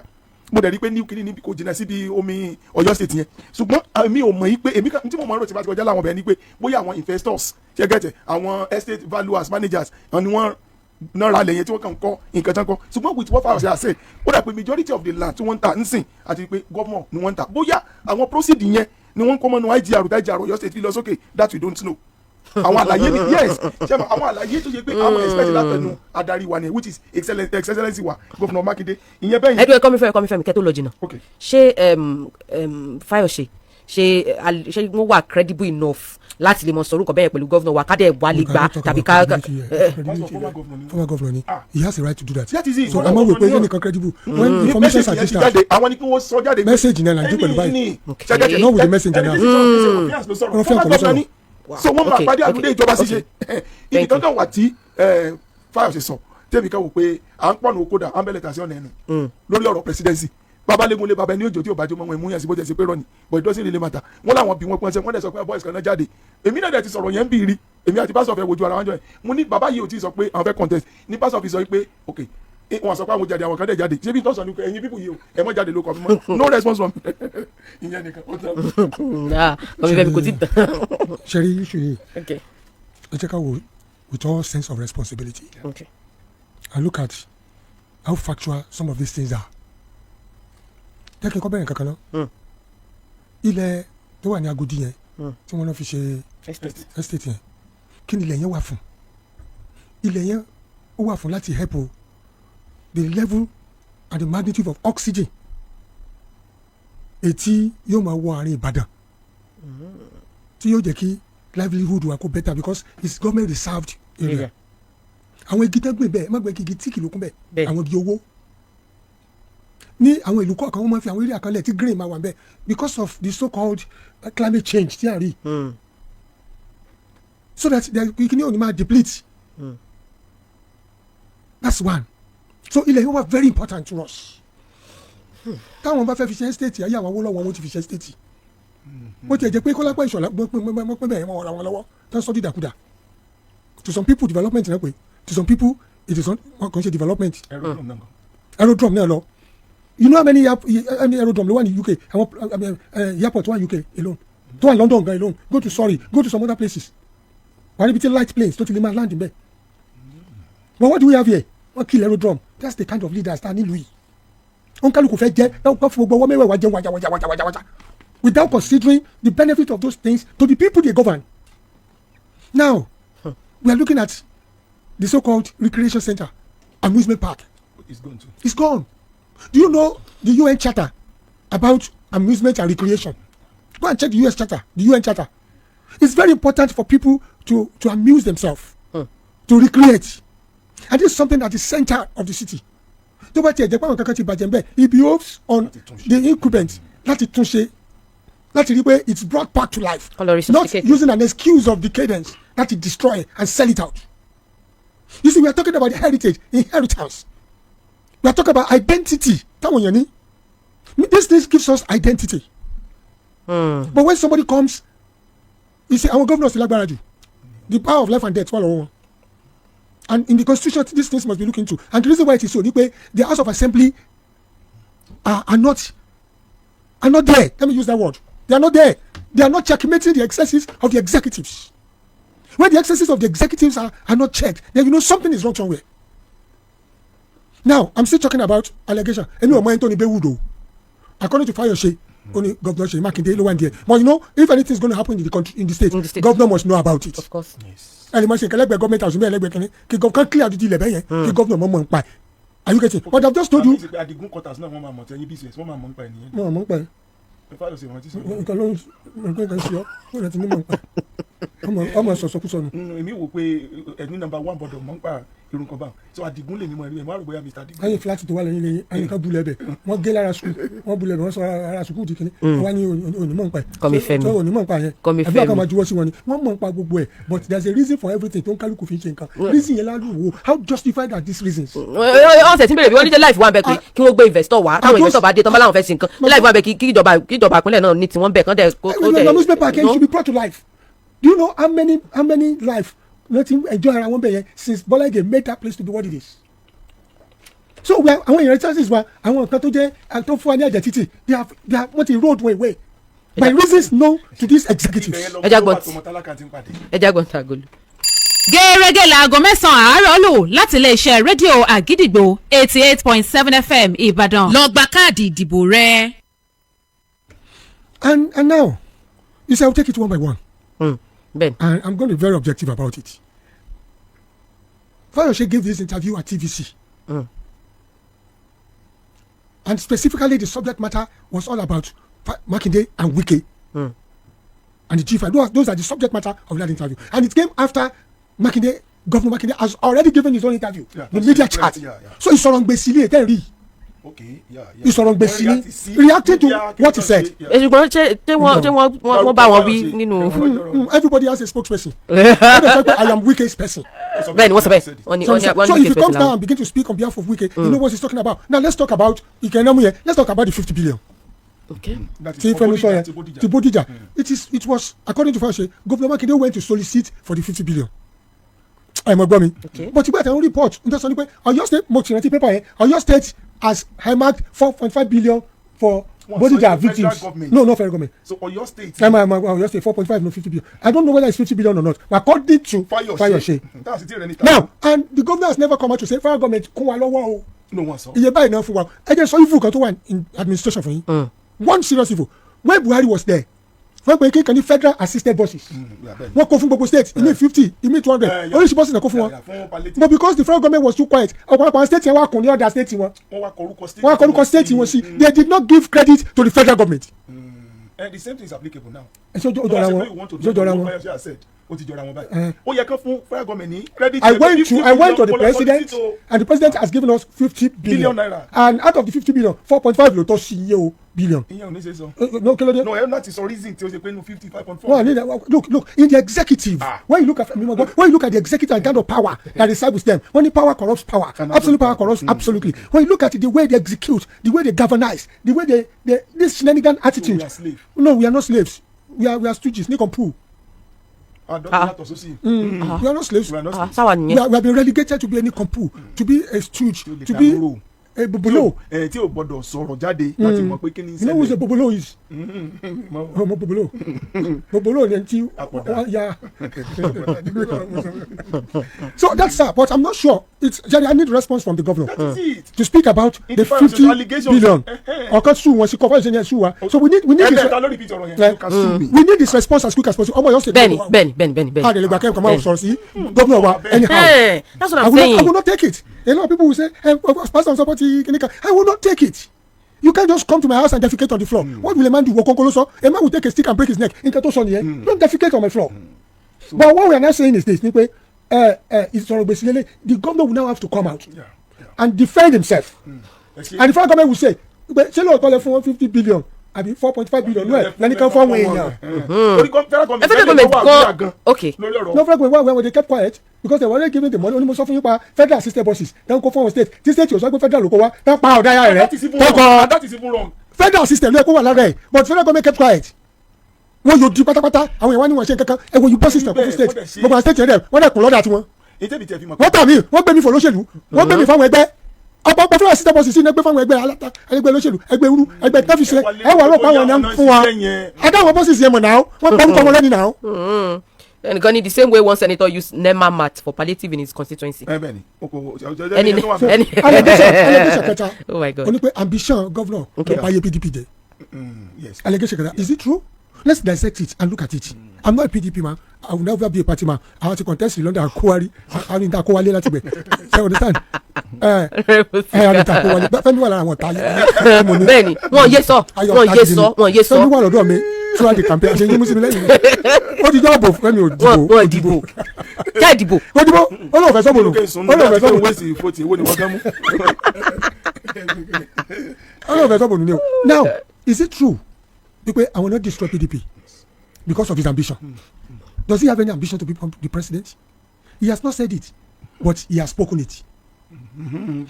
mo dẹ̀ rí pé ní kiri níbi kò jìnnà síbi omi Ọ̀yọ́ state yẹn ṣùgbọ́n mi ò mọ̀ yìí pé èmi tí mo mọ̀ ọ́rọ̀ tí bá ti kọjá láwọn ọbẹ̀ ni pé bóyá àwọn investors ṣe gẹ̀tẹ̀ àwọn estate valuers managers ni wọ́n náà ra lẹ́yìn tí wọ́n kàn kọ́ nǹkan tán kọ́ ṣùgbọ́n with what Fayose say ó dà pé majority of the land tí wọ́n ń ta ń sìn àti pé governor ni wọ́n ń ta bóyá àwọn proceed yẹn ni wọ́n ń kọ́ mọ́nu IGR Ọ̀yọ́ state fi lọ sókè that we don't know àwọn àlàyé ni yes ṣe mọ àwọn àlàyé tó ṣe pé àwọn expect látẹnu adarí wa ni which is excellency wa governor Makinde ìyẹn bẹ́ẹ̀ yẹn. ẹdùn ẹkọ mi fẹ́ mi kẹ́ tó lọ jìnnà ṣé Fayose ṣe wọ́n wà credible enough láti lè mọ sọ orúkọ bẹ́ẹ̀ pẹ̀lú gọ́vnọ̀ wa kádẹ́ wà lè gbà tàbí ká. former governor ni he has a right to do that. that is it. so àmọ́ wò pé yẹn nìkan credible when information are distant àwọn ni kí wọ́n sọ jáde. message náà la ń dún pẹ̀lú báyìí not with the messenger now. former governor ni so wọ́n máa pàdé àdúgbò ìjọba ṣíṣe ibi kankan wà tí Fayose sọ tẹ́mi kan wò pé à ń pọ̀nù okòdà ambulance àti ọ̀nà ẹnu lórí ọ̀rọ̀ presidency babalégunlé baba ẹni òjò tí ò bá jẹ́ mọ́ wọn ìmúyàn sí bó jẹ́ sí pé rọ́ọ̀nì but it doesn't really matter wọ́n làwọn bí wọ́n pọ́n sẹ́ wọ́n dẹ̀ sọ pé boys kan náà jáde èmi náà dẹ̀ ti sọ̀rọ̀ yẹn ń bì rí èmi àti pásọ̀ fẹ́ wojú ara wọn jọ yẹn mo ní bàbá yìí ò tí ì sọ pé àwọn fẹ́ contest ní pásọ̀ fi sọ pé ok wọn sọ pé àwọn jáde àwọn kan dẹ̀ jáde ṣé bí tọ́sán ni ẹ̀yin pípù yìí o ẹ̀ mọ́ jáde ló kọ́ mi mọ́ no response from ìyẹn nìkan ó tán. ọmọ ìfẹ́ mi kò tí ì tán. ṣe rí iṣu yìí ẹ jẹ́ ká wo with all sense of responsibility and look at how factual some of these things are. jẹ́ kí n kọ́ bẹ̀rẹ̀ kankan náà ilẹ̀ tó wà ní Agodi yẹn tí wọ́n náà fi ṣe estate yẹn kí ni ilẹ̀ yẹn wà fún ilẹ̀ yẹn ó wà fún láti help the level and the magnitude of oxygen ètí yóò máa wọ àárín Ìbàdàn tí yóò jẹ́ kí livelihood wa kó better because it's government reserved area àwọn igi tẹ́gbìn bẹ́ẹ̀ má gbẹ́ igi tí kìlókun bẹ́ẹ̀ àwọn igi owó ní àwọn ìlú kọ̀ọ̀kan wọ́n máa fi àwọn eré àkànlẹ̀ tí green máa wà bẹ́ẹ̀ because of the so-called climate change tí a rí so that the kìíní ò ní máa deplete that's one so ilẹ̀ yóò wà very important to us táwọn bá fẹ́ fi ṣe estate ayé àwọn Awólọ́wọ̀ wọn ti fi ṣe estate bó tiẹ̀ jẹ́ pé Kọ́lápọ̀ Ìṣọ̀lá pé bẹ́ẹ̀ wọ́n ra wọn lọ́wọ́ tó ń sọ dídàkudà to some people development náà pé to some people it is wọn kàn ṣe development aerodrome náà lọ. You know how many aerodrome ló wà ní UK àwọn airport wà ní UK alone tó wà London gan alone go to some other places wà níbi tí light planes tó ti lè máa land bẹ́ẹ̀ but what do we have here wọ́n kill aerodrome that's the kind of leaders ta nílùú yìí wọ́n kálukú fẹ́ jẹ́ wọ́n fún gbogbo ọwọ́ mẹ́wàá jẹun wájà without considering the benefit of those things to the people they govern now we are looking at the so-called recreation center, amusement park. It's gone too. It's gone. Do you know the UN Charter about amusement and recreation? Go and check the US Charter, the UN Charter. It's very important for people to amuse themselves, to recreate. And this is something at the center of the city. It behoves on the incumbent láti túnṣe, láti rí pé it's brought back to life. Not using an excuse of decadence láti destroy and sell it out. You see, we are talking about heritage, inheritance. We are talking about identity. This gives us identity. But when somebody comes, you say, our governor is the power of life and death. And in the constitution, these things must be looked into. And the reason why it is so, the House of Assembly are not there. Let me use that word. They are not there. They are not checkmating the excesses of the executives. When the excesses of the executives are not checked, then you know something is wrong somewhere. Now, I'm still talking about allegation. According to Fayose, only Governor Makinde no one there. But you know, if anything is going to happen in the country, in the state, governor must know about it. Of course. Yes. And government has made government clear the deal. The governor are you getting? But I've just told you. Èmi wò pé ẹni number one gbọ́dọ̀ mọ̀ nípa irun kan báwọn so Adigun lè ní mọ̀ ẹni wọ́n rò bóyá Mr. Adigun. ayé fúláàtì tó wà lẹ́yìn lẹ́yìn ayé kan bulẹ̀ bẹ̀ wọ́n gé lára sukùl wọ́n bulẹ̀ bẹ̀ wọ́n sọ ara sukùl di kìíní wọ́n ní onímọ̀ nípa ẹ̀ kọ́mi fẹ́mi onímọ̀ nípa yẹn àbí àkàmà juwọ́ sí wọn ni wọ́n mọ̀ nípa gbogbo ẹ̀ but there is a reason for everything tó ń kálukú fi ṣe nǹkan reason yẹn lálù wo how justified are these reasons. ọ̀sẹ̀ tí ń bèrè bí wọ́n ní jẹ́ life wọn bẹ̀ kí wọ́n gbé investor wá káwọn investor bá dé tán bá láwọn fẹ́ sí nǹkan life wọn bẹ̀ kí ìjọba ìpínlẹ̀ náà ní tiwọn bẹ̀ kán dẹ̀ kó dẹ̀. amusement park should be brought to life. Do you know how many life nothing enjoy around one day since Bola Ige made that place to be what it is? So we are our inheritances were àwọn nǹkan tó jẹ́ tó fún wa ní ẹ̀jẹ̀ títì they have what a road way by reasons known to these executives. ẹja gbọ́n tagolo. gẹ́gẹ́ láago mẹ́sàn-án àárọ̀ lò láti iléeṣẹ́ rédíò àgídìgbò 88.7 FM Ìbàdàn lọ gba káàdì ìdìbò rẹ. And now you say I'll take it one by one. Ben. And I'm going to be very objective about it. Fayose gave this interview at TVC. And specifically the subject matter was all about Makinde and Wike. And the G5. Those are the subject matter of that interview. And it came after Governor Makinde has already given his own interview. The media chat. So it's on basically it's on basically reacting to what he said. Everybody has a spokesperson. I am Wike's person. Ben, what's the best? So if he comes down and begin to speak on behalf of Wike, you know what he's talking about. Now let's talk about let's talk about the 50 billion. Okay. Bodija. It was according to Fayose, Governor Makinde went to solicit for the 50 billion. Okay. But you got a report. That's only your state paper. Your state has high-marked 4.5 billion for Bodija victims. No, not federal government. So your state. Your state 4.5, no 50 billion. I don't know whether it's 50 billion or not. But according to Fayose. Now, and the governor has never come out to say federal government no one saw. Enough for I just saw evil to one in administration for him. One serious evil. When Buhari was there, when we can the federal assisted buses, one come from Bobo State, you need 50, you need 200. Only she buses come from one. But because the federal government was too quiet, one state and one other state one state they did not give credit to the federal government. And the same thing is applicable now. So you want to do I said. I went to the president, and the president has given us 50 billion naira. And out of the 50 billion, 4.5 billion. No, not is a reason to say 55.4. Look, in the executive, when you look at the executive and kind of power that resides with them, when the power corrupts power, absolute power corrupts absolutely. When you look at the way they execute, the way they governize, the way this shenanigan attitude. We are slaves. No, we are not slaves. We are stooges. We are not slaves. We have been relegated to be any compu, to be a stooge, to be bobolo. tí o gbọ́dọ̀ sọ̀rọ̀ jáde láti mọ̀ pé kí ni You know who the bobolo is? Ọmọ bobolo. Bobolo ni ti ya. So that's that, but I'm not sure. Jerry, I need a response from the governor to speak about the 50 billion. Ọkàn sùn wọn sí kọ́ fọ́ọ̀ṣẹ́ yẹn sùn wa. So we need this response as quick as possible. Ọmọ yóò ṣe. Bẹ́ẹ̀ni. How they look back and come out sọ̀rọ̀ sí governor wa anyhow. That's what I'm saying. I will not take it. A lot of people will say, Pastor support I will not take it. You can't just come to my house and defecate on the floor. What will a man do? A man will take a stick and break his neck. Don't defecate on my floor. But what we are not saying is this: the governor will now have to come out and defend himself. And the federal government will say, "Say, Lord, call for 150 billion. I mean 4.5 billion. No, let me come from where now." Okay. No, when they kept quiet because they were already giving the money. Only suffering by federal assisted buses. Don't go for state. This state was like federal local. That is even wrong. Federal system ló kó wà lára ẹ̀ but federal government kept quiet. Wọ́n yóò di pátápátá àwọn ìwà ni wọ́n ṣe kankan ẹ̀wọ̀n yóò bọ́ system fún state gbogbo àwọn state yẹn dẹ̀ wọ́n dẹ̀ kún lọ́dà tiwọn. wọ́n tà mí wọ́n gbé mi fò lóṣèlú wọ́n gbé mi fáwọn ẹgbẹ́ ọ̀pọ̀ federal system bọ́sì sí ní ẹgbẹ́ fáwọn ẹgbẹ́ aláta ẹgbẹ́ lóṣèlú ẹgbẹ́ urú ẹgbẹ́ tẹ́fíṣẹ́ ẹ̀wọ̀n ọlọ́pàá wọn náà fún wa adáwọn bọ́sì sí ẹ̀mọ̀ náà wọ́n pọ̀ nípa wọn lẹ́ni náà. And Gani, the same way one senator used NEMA mat for palliative in his constituency. Oh my God. Only ambition, governor, by PDP day. Yes. Allegation. Is it true? Let's dissect it and look at it. I'm not a PDP man. I will never be a party man. I want to contest in London. I mean, that Kuwali lati be. You understand? Benny, one yes sir. Send me one of them. Throughout the campaign, ṣe yín mú sí mi lẹ́yìn. Ó ti jọ́ àbò fún mi ò dìbò. Wọ́n dìbò. Jẹ́ ìdìbò. Ó dìbò. Ó lọ́ọ̀ fẹ́ sọ́bùnù. Ó lọ́ọ̀ fẹ́ sọ́bùnù ni o. Now, is it true? Because I will not destroy PDP because of his ambition. Does he have any ambition to become the president? He has not said it, but he has spoken it.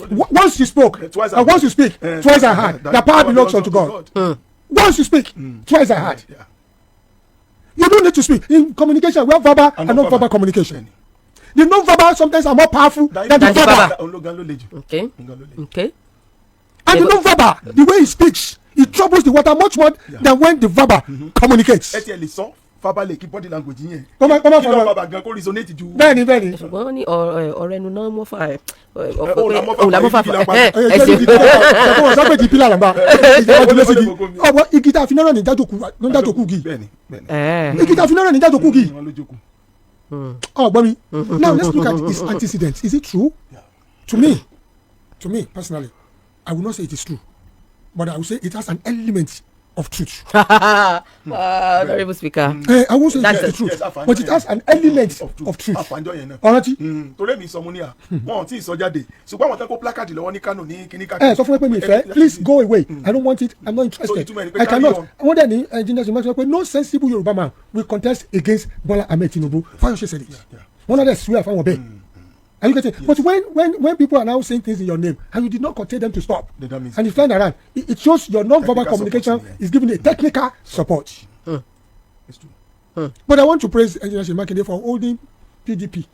Once you spoke, and once you speak, twice I heard. The power belongs unto God. Once you speak, twice I heard. You don't need to speak. In communication, we have verbal and non-verbal communication. The non-verbal sometimes are more powerful than the verbal. Okay. And the non-verbal, the way he speaks, it troubles the water much more than when the verbal communicates. Fabale kí body language yẹn. Kọ́mọ fọlọ́ gan kó resonate ju. Bẹ́ẹ̀ni. Ṣùgbọ́n ní ọ̀rẹ́ nu náà mọ́ fà ẹ̀. Ọ̀làmọ́fà ẹ̀sìn wọ́n sábẹ́ di pílà làǹbà. Ọ̀bọ igi tá a fi náírà ní jájòkú gi. Igi tá a fi náírà ní jájòkú gi. Ọ̀gbọ́n mi. Now let's look at his antecedents. Is it true? To me personally, I will not say it is true, but I will say it has an element of truth. Honorable Speaker. I won't say that's the truth, but it has an element of truth. Ọ̀rántí. Torí mi sọ mo ní à wọn tí ì sọ jáde ṣùgbọ́n àwọn tẹ́kọ̀ plákàdì lọ́wọ́ ní Kánò ní kíní káàkiri. Sọ fún mi pé mi fẹ́ please go away I don't want it I'm not interested I cannot. Wọ́n dẹ̀ ní engineer ṣe máa sọ pé no sensible Yoruba man will contest against Bola Ahmed Tinubu. Fayose said it. Wọ́n náà dẹ̀ swear fáwọn bẹ́ẹ̀. Are you getting? Yes. But when people are now saying things in your name and you did not contain them to stop, and you flying around, it shows your non-verbal communication is giving a technical support. It's true. But I want to praise Engineer Makinde for holding PDP.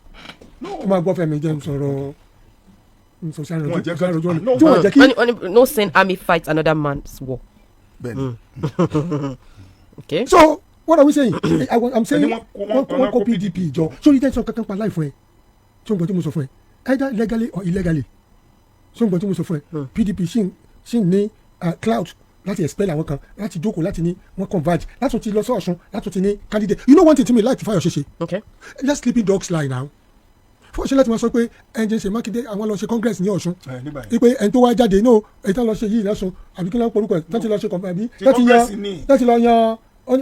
No send army fight another man's war. Okay. So what are we saying? I'm saying one PDP job. So you tell some life way. Either legally or illegally. PDP ṣì ní clout láti expel àwọn kan láti jókòó láti ní wọ́n converge láti ti lọ sí Ọ̀ṣun láti ti ní candidate. You know one thing to me like Fayose ṣe. Okay. Let's sleeping dogs lie now. Fọwọ́sẹ̀ láti máa sọ pé Engineer Makinde àwọn lọ ṣe congress ní Ọ̀ṣun. Ipe ẹni tó wá jáde náà èyí tó lọ ṣe yìí lọ́sùn àbí kí ló ń porúkọ ẹ̀ láti lọ ṣe àbí láti lọ yan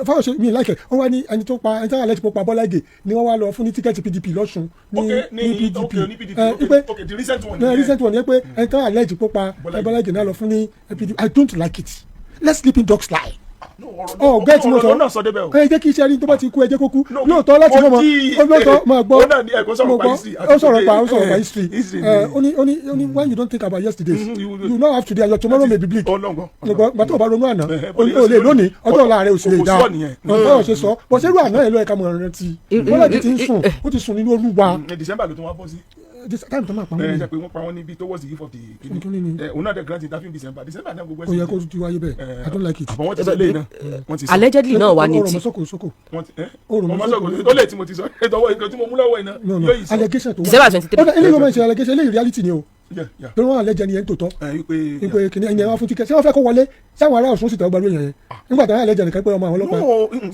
Fayose mi like ẹ̀ wọ́n wá ní ẹni tó pa ẹni tó àlẹ́ ti pa Bọ́lá Ìgè ni wọ́n wá lọ fún ní tíkẹ́ẹ̀tì PDP lọ́sùn ní PDP. The recent one yẹ pé ẹni tó àlẹ́ ti pa Bọ́lá Ìgè náà lọ fún ní PDP. I don't like it. Let's sleeping dogs lie. Get mo sọ ẹ jẹ́ kí iṣẹ́ rí tó bá ti kú ẹ jẹ́ kó kú lóòótọ́ láti mọ̀ lóòótọ́ máa gbọ́ ó sọ̀rọ̀ pa history only when you don't think about yesterday you now have today and your tomorrow may be bleak gbàtọ́ ọba ronú àná o lè lónìí ọjọ́ ọ̀la rẹ ò sì lè dá báyọ̀ ṣe sọ bọ́ sẹ́rù àná ẹ̀ lọ́ ẹ̀ka mọ̀ rẹ ti bọ́lá ti ń sùn ó ti sùn nínú Olúwa. December ló tún wá bọ́ sí. time tó máa pa wọ́n ṣe pé wọ́n pa wọ́n níbi towards the eve of the kini òun náà dẹ̀ grant interview December náà gbogbo ẹ̀sìn. kò yẹ kó ti wáyé bẹ́ẹ̀ I don't like it. àbọ̀ wọ́n ti sọ lé náà wọ́n ti sọ. allegedly náà wà ní ti. ó lè tí mo ti sọ ẹ̀tọ́wọ́ ìkan tí mo mú lọ́wọ́ iná yóò yìí sọ. allegation tó wá December 23. ọ̀dà ilé ìwé ṣe allegation eléyìí reality ni o pé wọ́n alleged ni yẹn tó tọ́ ìpè kìnìún ẹ̀yìn wọn fún tíkẹ́ ṣé wọ́n fẹ́ kó wọlé sáwọn ará Ọ̀ṣun sì tẹ́ gbàgbé yẹn nígbà tó wọ́n alleged nìkan pé ọmọ àwọn ọlọ́pàá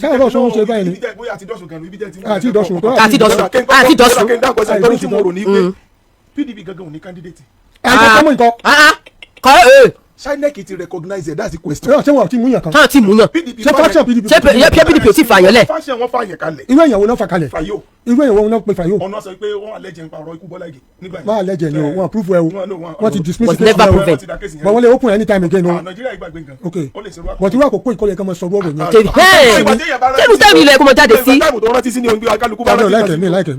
sáwọn ará Ọ̀ṣun ṣe báyìí ni àti dọ̀sùn PDP gangan ò ní candidate. kọ́mọ nǹkan. Sinek ti recognize it, that's the question. ṣé wọn ti mú yàn kan. táwọn ti mú yàn. ṣé faction PDP. ṣé PDP ò sì fààyàn lẹ̀. faction wọn fààyàn kalẹ̀. irú èèyàn wo náà fà kalẹ̀. Fayo. irú èèyàn wo náà pe Fayo. ọ̀nà sọ pé wọ́n alẹ́jẹ̀ ń pa ọ̀rọ̀ ikú Bọ́lá Ìgè nígbà yìí. wọ́n alẹ́jẹ̀ ni o wọ́n approve ẹ o wọ́n ti dismiss but it. never proven. but wọ́n lè open anytime again o. Nàìjíríà ìgbàgbé nǹkan. ok but irú àkókò ìkọlẹ̀ kan mọ sọ bọ́ọ̀rọ̀ yẹn. tẹ́lú tẹ́lú ilẹ̀ kó mọ jáde sí. táìmù tó rántí sí ni onígbé akálukú bá rántí sí. mi like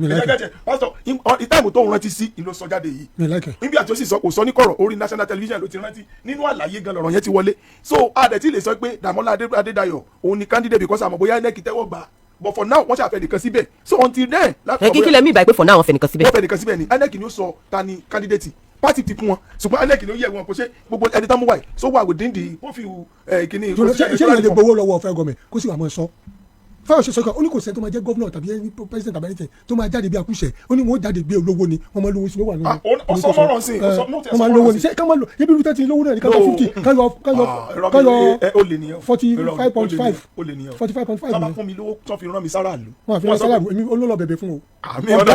táìmù tó rántí sí ìlú sọ jáde yìí. mi like níbi àti ó sì sọ kò sọ ní kọ̀rọ̀ orí national television ló ti rántí nínú àlàyé gan lọ̀rọ̀ yẹn ti wọlé so adẹ̀tí lè sọ pé Dàmọ́lá Adédayọ̀ òun ni candidate because àmọ́ bóyá INEC tẹ́wọ́ gbà but for now wọ́n ṣàfẹ́ nìkan síbẹ̀ so until then. kíkí lẹ́mí ìbá pé for now wọ́n fẹ́ nìkan síbẹ̀. wọ́n fẹ́ nìkan síbẹ̀ ni INEC ni ó sọ ta ni candidate party ti fún wọn ṣùgbọ́n INEC ni ó yẹ wọn kò ṣe gbogbo ẹni tán mú wáyé so wà within the profile kìíní. ṣé ìyẹn lè gbowó lọ́wọ́ fẹ́ gọ́mẹ̀ kó sì wà mọ́ ẹ sọ Fayose sọ kan ó ní kò sẹ́ tó máa jẹ́ gọ́vnọ̀ tàbí ẹni president tàbí anything tó máa jáde bí akúṣẹ̀ ó ní wọ́n jáde bí olówó ni wọ́n máa lówó sí ló wà nínú. ọsọ mọ̀rọ̀ sí wọ́n máa lówó ni ṣé ká máa lọ ibi ibi tẹ́tí lówó náà ní ká lọ 50 ká yọ 45.5 sábà fún mi lówó tó fi rán mi sára lù. wọ́n àfi rán sára lù èmi olólọ bẹ̀bẹ̀ fún o. àmì ọ̀dọ́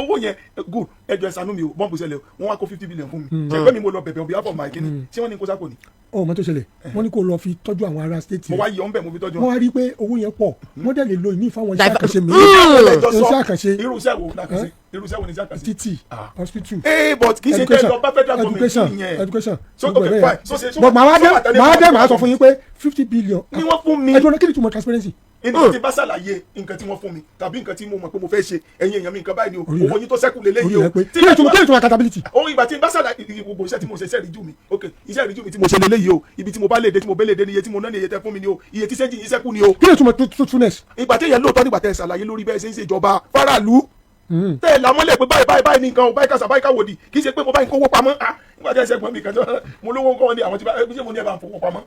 owó yẹn good ẹjọ́ ẹ̀sánú mi o bọ́ǹbù ṣẹlẹ̀ wọ́n wá kó 50 billion fún mi ṣẹgbẹ́ mi mo lọ bẹ̀bẹ̀ on behalf of my kini ṣé wọ́n ní kó sáko ni. ọ mọ tó ṣẹlẹ̀ wọ́n ní kó lọ fi tọ́jú àwọn ará state mo wá yọ ọ́nbẹ̀ mo fi tọ́jú wọ́n wá rí pé owó yẹn pọ̀ wọ́n dẹ̀ lè lo ìmí fáwọn iṣẹ́ àkànṣe mìíràn iṣẹ́ àkànṣe irúṣẹ́ wo ni iṣẹ́ àkànṣe. títì hospital but kì í ṣe pé lọ bá federal government yẹn education so okay fine so ṣe but màá sọ fún yín pé 50 billion ni wọ́n fún mi. ẹjọ́ kí ni túmọ̀ transparency. nǹkan tí bá ṣàlàyé nǹkan tí wọ́n fún mi tàbí nǹkan tí mo mọ̀ pé mo fẹ́ ṣe ẹ̀yin èèyàn mi nǹkan báyìí ni o owó yín tó ṣẹ́kù lélẹ́yìí o. kí ni túmọ̀ accountability. ohun ìgbà tí n bá ṣàlàyé gbogbo iṣẹ́ tí mo ṣe iṣẹ́ ìrìjú mi ok iṣẹ́ ìrìjú mi tí mo ṣe lélẹ́yìí o ibi tí mo bá lè dé tí mo bẹ́ lè dé ni iye tí mo ná ni iye tẹ́ fún mi ni o iye tí sẹ́ńjì yín ṣẹ́kù ni o. kí ni túmọ̀ truthfulness. ìgbà tí èèyàn lóòótọ́ nígbà tẹ́ ṣàlàyé lórí bẹ́ẹ̀ ṣe ń ṣe ìjọba faraàlú tẹ́ ẹ̀ làmọ́lẹ̀ pé báyìí ní nǹkan o báyìí kàṣà báyìí káwòdì kì í ṣe pé mo báyìí kówó pamọ́ nígbà tí ẹ ṣẹ́gun mi kan tó mo lówó nǹkan ni àwọn tí ṣé mo ní ẹ bá ń fowó pamọ́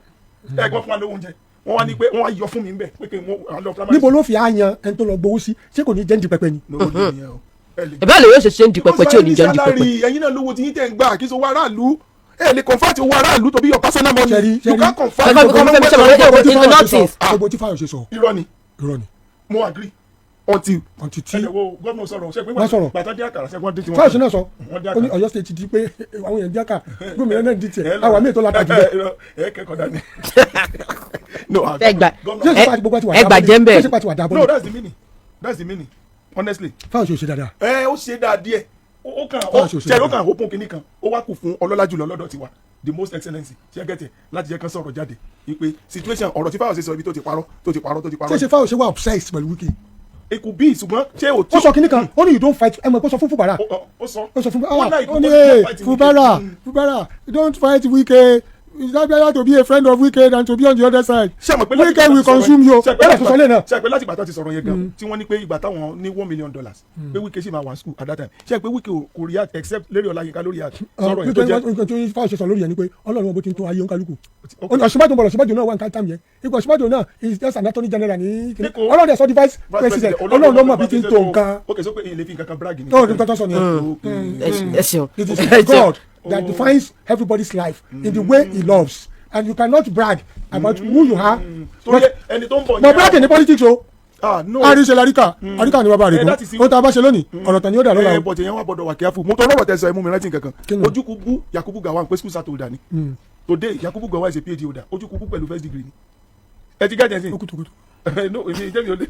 ẹ̀gbọ́n fún wa lówó oúnjẹ wọ́n wá ní pé wọ́n wá yọ fún mi nbẹ pé kí n lọ primary. níbo ló fi àyàn ẹni tó lọ gbowó sí ṣé kò ní jẹ́ ń di pẹpẹ ni. ìbá lè yóò ṣe ń di pẹpẹ tí ò ní jẹ́ ń di pẹpẹ. ẹ̀yin náà lówó tí yín tẹ̀ ń gbà kí so wá aráàlú ẹ lè convert owó aráàlú to be your personal money you can convert. gbogbo tí Fayose sọ. irọ́ ni mo agree until tí ẹ̀wọ̀ gómìnà sọ̀rọ̀ ṣe pé wọ́n sọ̀rọ̀ bàtà díẹ̀ kàrà ṣẹ́gun dé tiwọn. Fayose náà sọ ó ní Ọ̀yọ́ state ti di pé àwọn èèyàn díẹ̀ kà gómìnà náà di tiẹ̀ àwọn àmì ètò ládàá jù lọ. ẹ kẹ́kọ̀ọ́ dání. ẹgbà jẹ́ ń bẹ̀. no that's the meaning honestly. Fayose ò ṣe dáadáa. ó ṣe dáa díẹ̀ ó kàn ó kún kinní kan ó wá kù fún ọlọ́lá jùlọ lọ́dọ̀ tiwa the most excellency ṣe gẹ́tẹ̀ láti jẹ́ kán sọ̀rọ̀ jáde wípé situation ọ̀rọ̀ tí Fayose sọ ibi tó ti parọ́. ṣé Fayose wà obsessed pẹ̀lú Wike. it could be ṣùgbọ́n ṣé o tí. ó sọ kinní kan ó ní you don't fight ẹ mọ̀ kó sọ fún Fubara. ó sọ Fubara ó ní Fubara you don't fight Wike it's not better to be a friend of Wike than to be on the other side. Wike will consume you. ṣe pé láti ìgbà tó ti sọ̀rọ̀ yẹn gan tí wọ́n ní pé ìgbà táwọn ní $1 million pé Wike sì máa wà school at that time ṣe pé Wike kò react except Larry Ọláyínká lórí sọ̀rọ̀ yẹn tó jẹ́. nǹkan tó Fayose sọ lórí yẹn ni pé Ọlọ́run bó ti ń tó ayé òǹkálùkù. Ọ̀ṣínbàjò náà wà ní time yẹn ipò Ọ̀ṣínbàjò náà is just an attorney general ní kíni Ọlọ́run sọ vice president Ọlọ́run ló mọ̀ bí ti ń tó nǹkan. ok so pé ilé fi nǹkan kan brag ni. no ní tọ́tọ́ sọ ni it is God that defines everybody's life in the way he loves. And you cannot brag about who you are. But brag in the politics o. àríṣe larika àríkà ni bàbá rẹ kún ó ta bá ṣe lónìí ọ̀rọ̀ tán ni ó dà lọ́la o. bọ̀tẹ̀ yẹn wà gbọ́dọ̀ wà kíáfù mo tọ́ lọ́rọ̀ tẹ̀sán ẹ̀mú mi rántí nǹkan kan Ojúkúgbú Yakubu Gawon pé school start holder ni today Yakubu Gawon is a PhD holder Ojúkúgbú pẹ̀lú first degree ni ẹ ti gẹ́gẹ́ sí. okutukutu. no èmi ìjẹ́bi olè.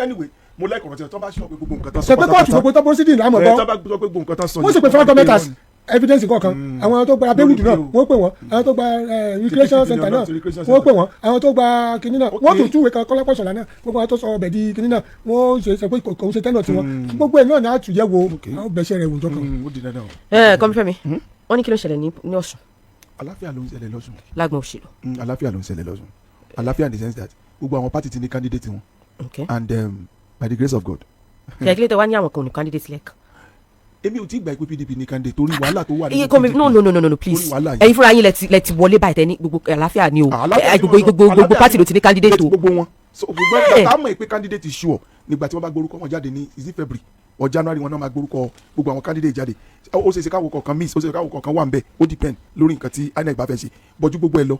anyway mo like ọ̀rọ̀ tí wọ́n bá ṣọ́ pé gbogbo nǹkan tán sọ pé kóòtù gbogbo tó proceeding láàmú bọ́ bọ́ bá gbọ́ pé gbogbo nǹkan tán sọ wọ́n sì pé federal government evidence kọ̀ọ̀kan àwọn tó gba abẹ́wùdù náà wọ́n pè wọ́n àwọn tó gba recreation center náà wọ́n pè wọ́n àwọn tó gba kinní náà wọ́n tún túwèé kan kọ́lápọ̀ sọ̀lá náà gbogbo àwọn tó sọ ọbẹ̀ di kinní náà wọ́n ṣe pé kò ń ṣe tẹ́nà tiwọn gbogbo ẹ̀ náà náà tún yẹ wo àwọn bẹ̀ṣẹ̀ rẹ̀ wùjọ kan. kọ́mífẹ́mi wọ́n ní kí ló ṣẹlẹ̀ ní Ọ̀ṣun. àlàáfíà ló ń ṣẹlẹ̀ lọ́sùn. lágbọ̀n òṣèlú. àlàáfíà ló ń ṣẹlẹ̀ lọ́sùn. àlàáfíà in the sense that gbogbo àwọn party ti ní candidate wọn. And by the grace of God. kẹ̀kẹ́ tẹ wá ní àwọn kan ò ní candidate lẹ́ẹ̀kan. èmi ò tí ì gbà pé PDP ní candidate torí wàhálà tó wà nínú PDP. no please ẹ̀yin fúnra yín lẹ ti wọlé báyìí tẹ ní gbogbo àlàáfíà ni o gbogbo party ló ti ní candidate o. gbogbo wọn so gbogbo ẹ̀ ká mọ̀ pé candidate is sure nígbà tí wọ́n bá gborúkọ wọn jáde ní is it February or January wọn náà máa gborúkọ gbogbo àwọn candidate jáde ó ṣe é ṣe káwọ kọ̀ọ̀kan miss ó ṣe é ṣe káwọ kọ̀ọ̀kan wà ń bẹ̀ ó depend lórí nǹkan tí INEC bá fẹ́ ṣe bọ́jú gbogbo ẹ̀ lọ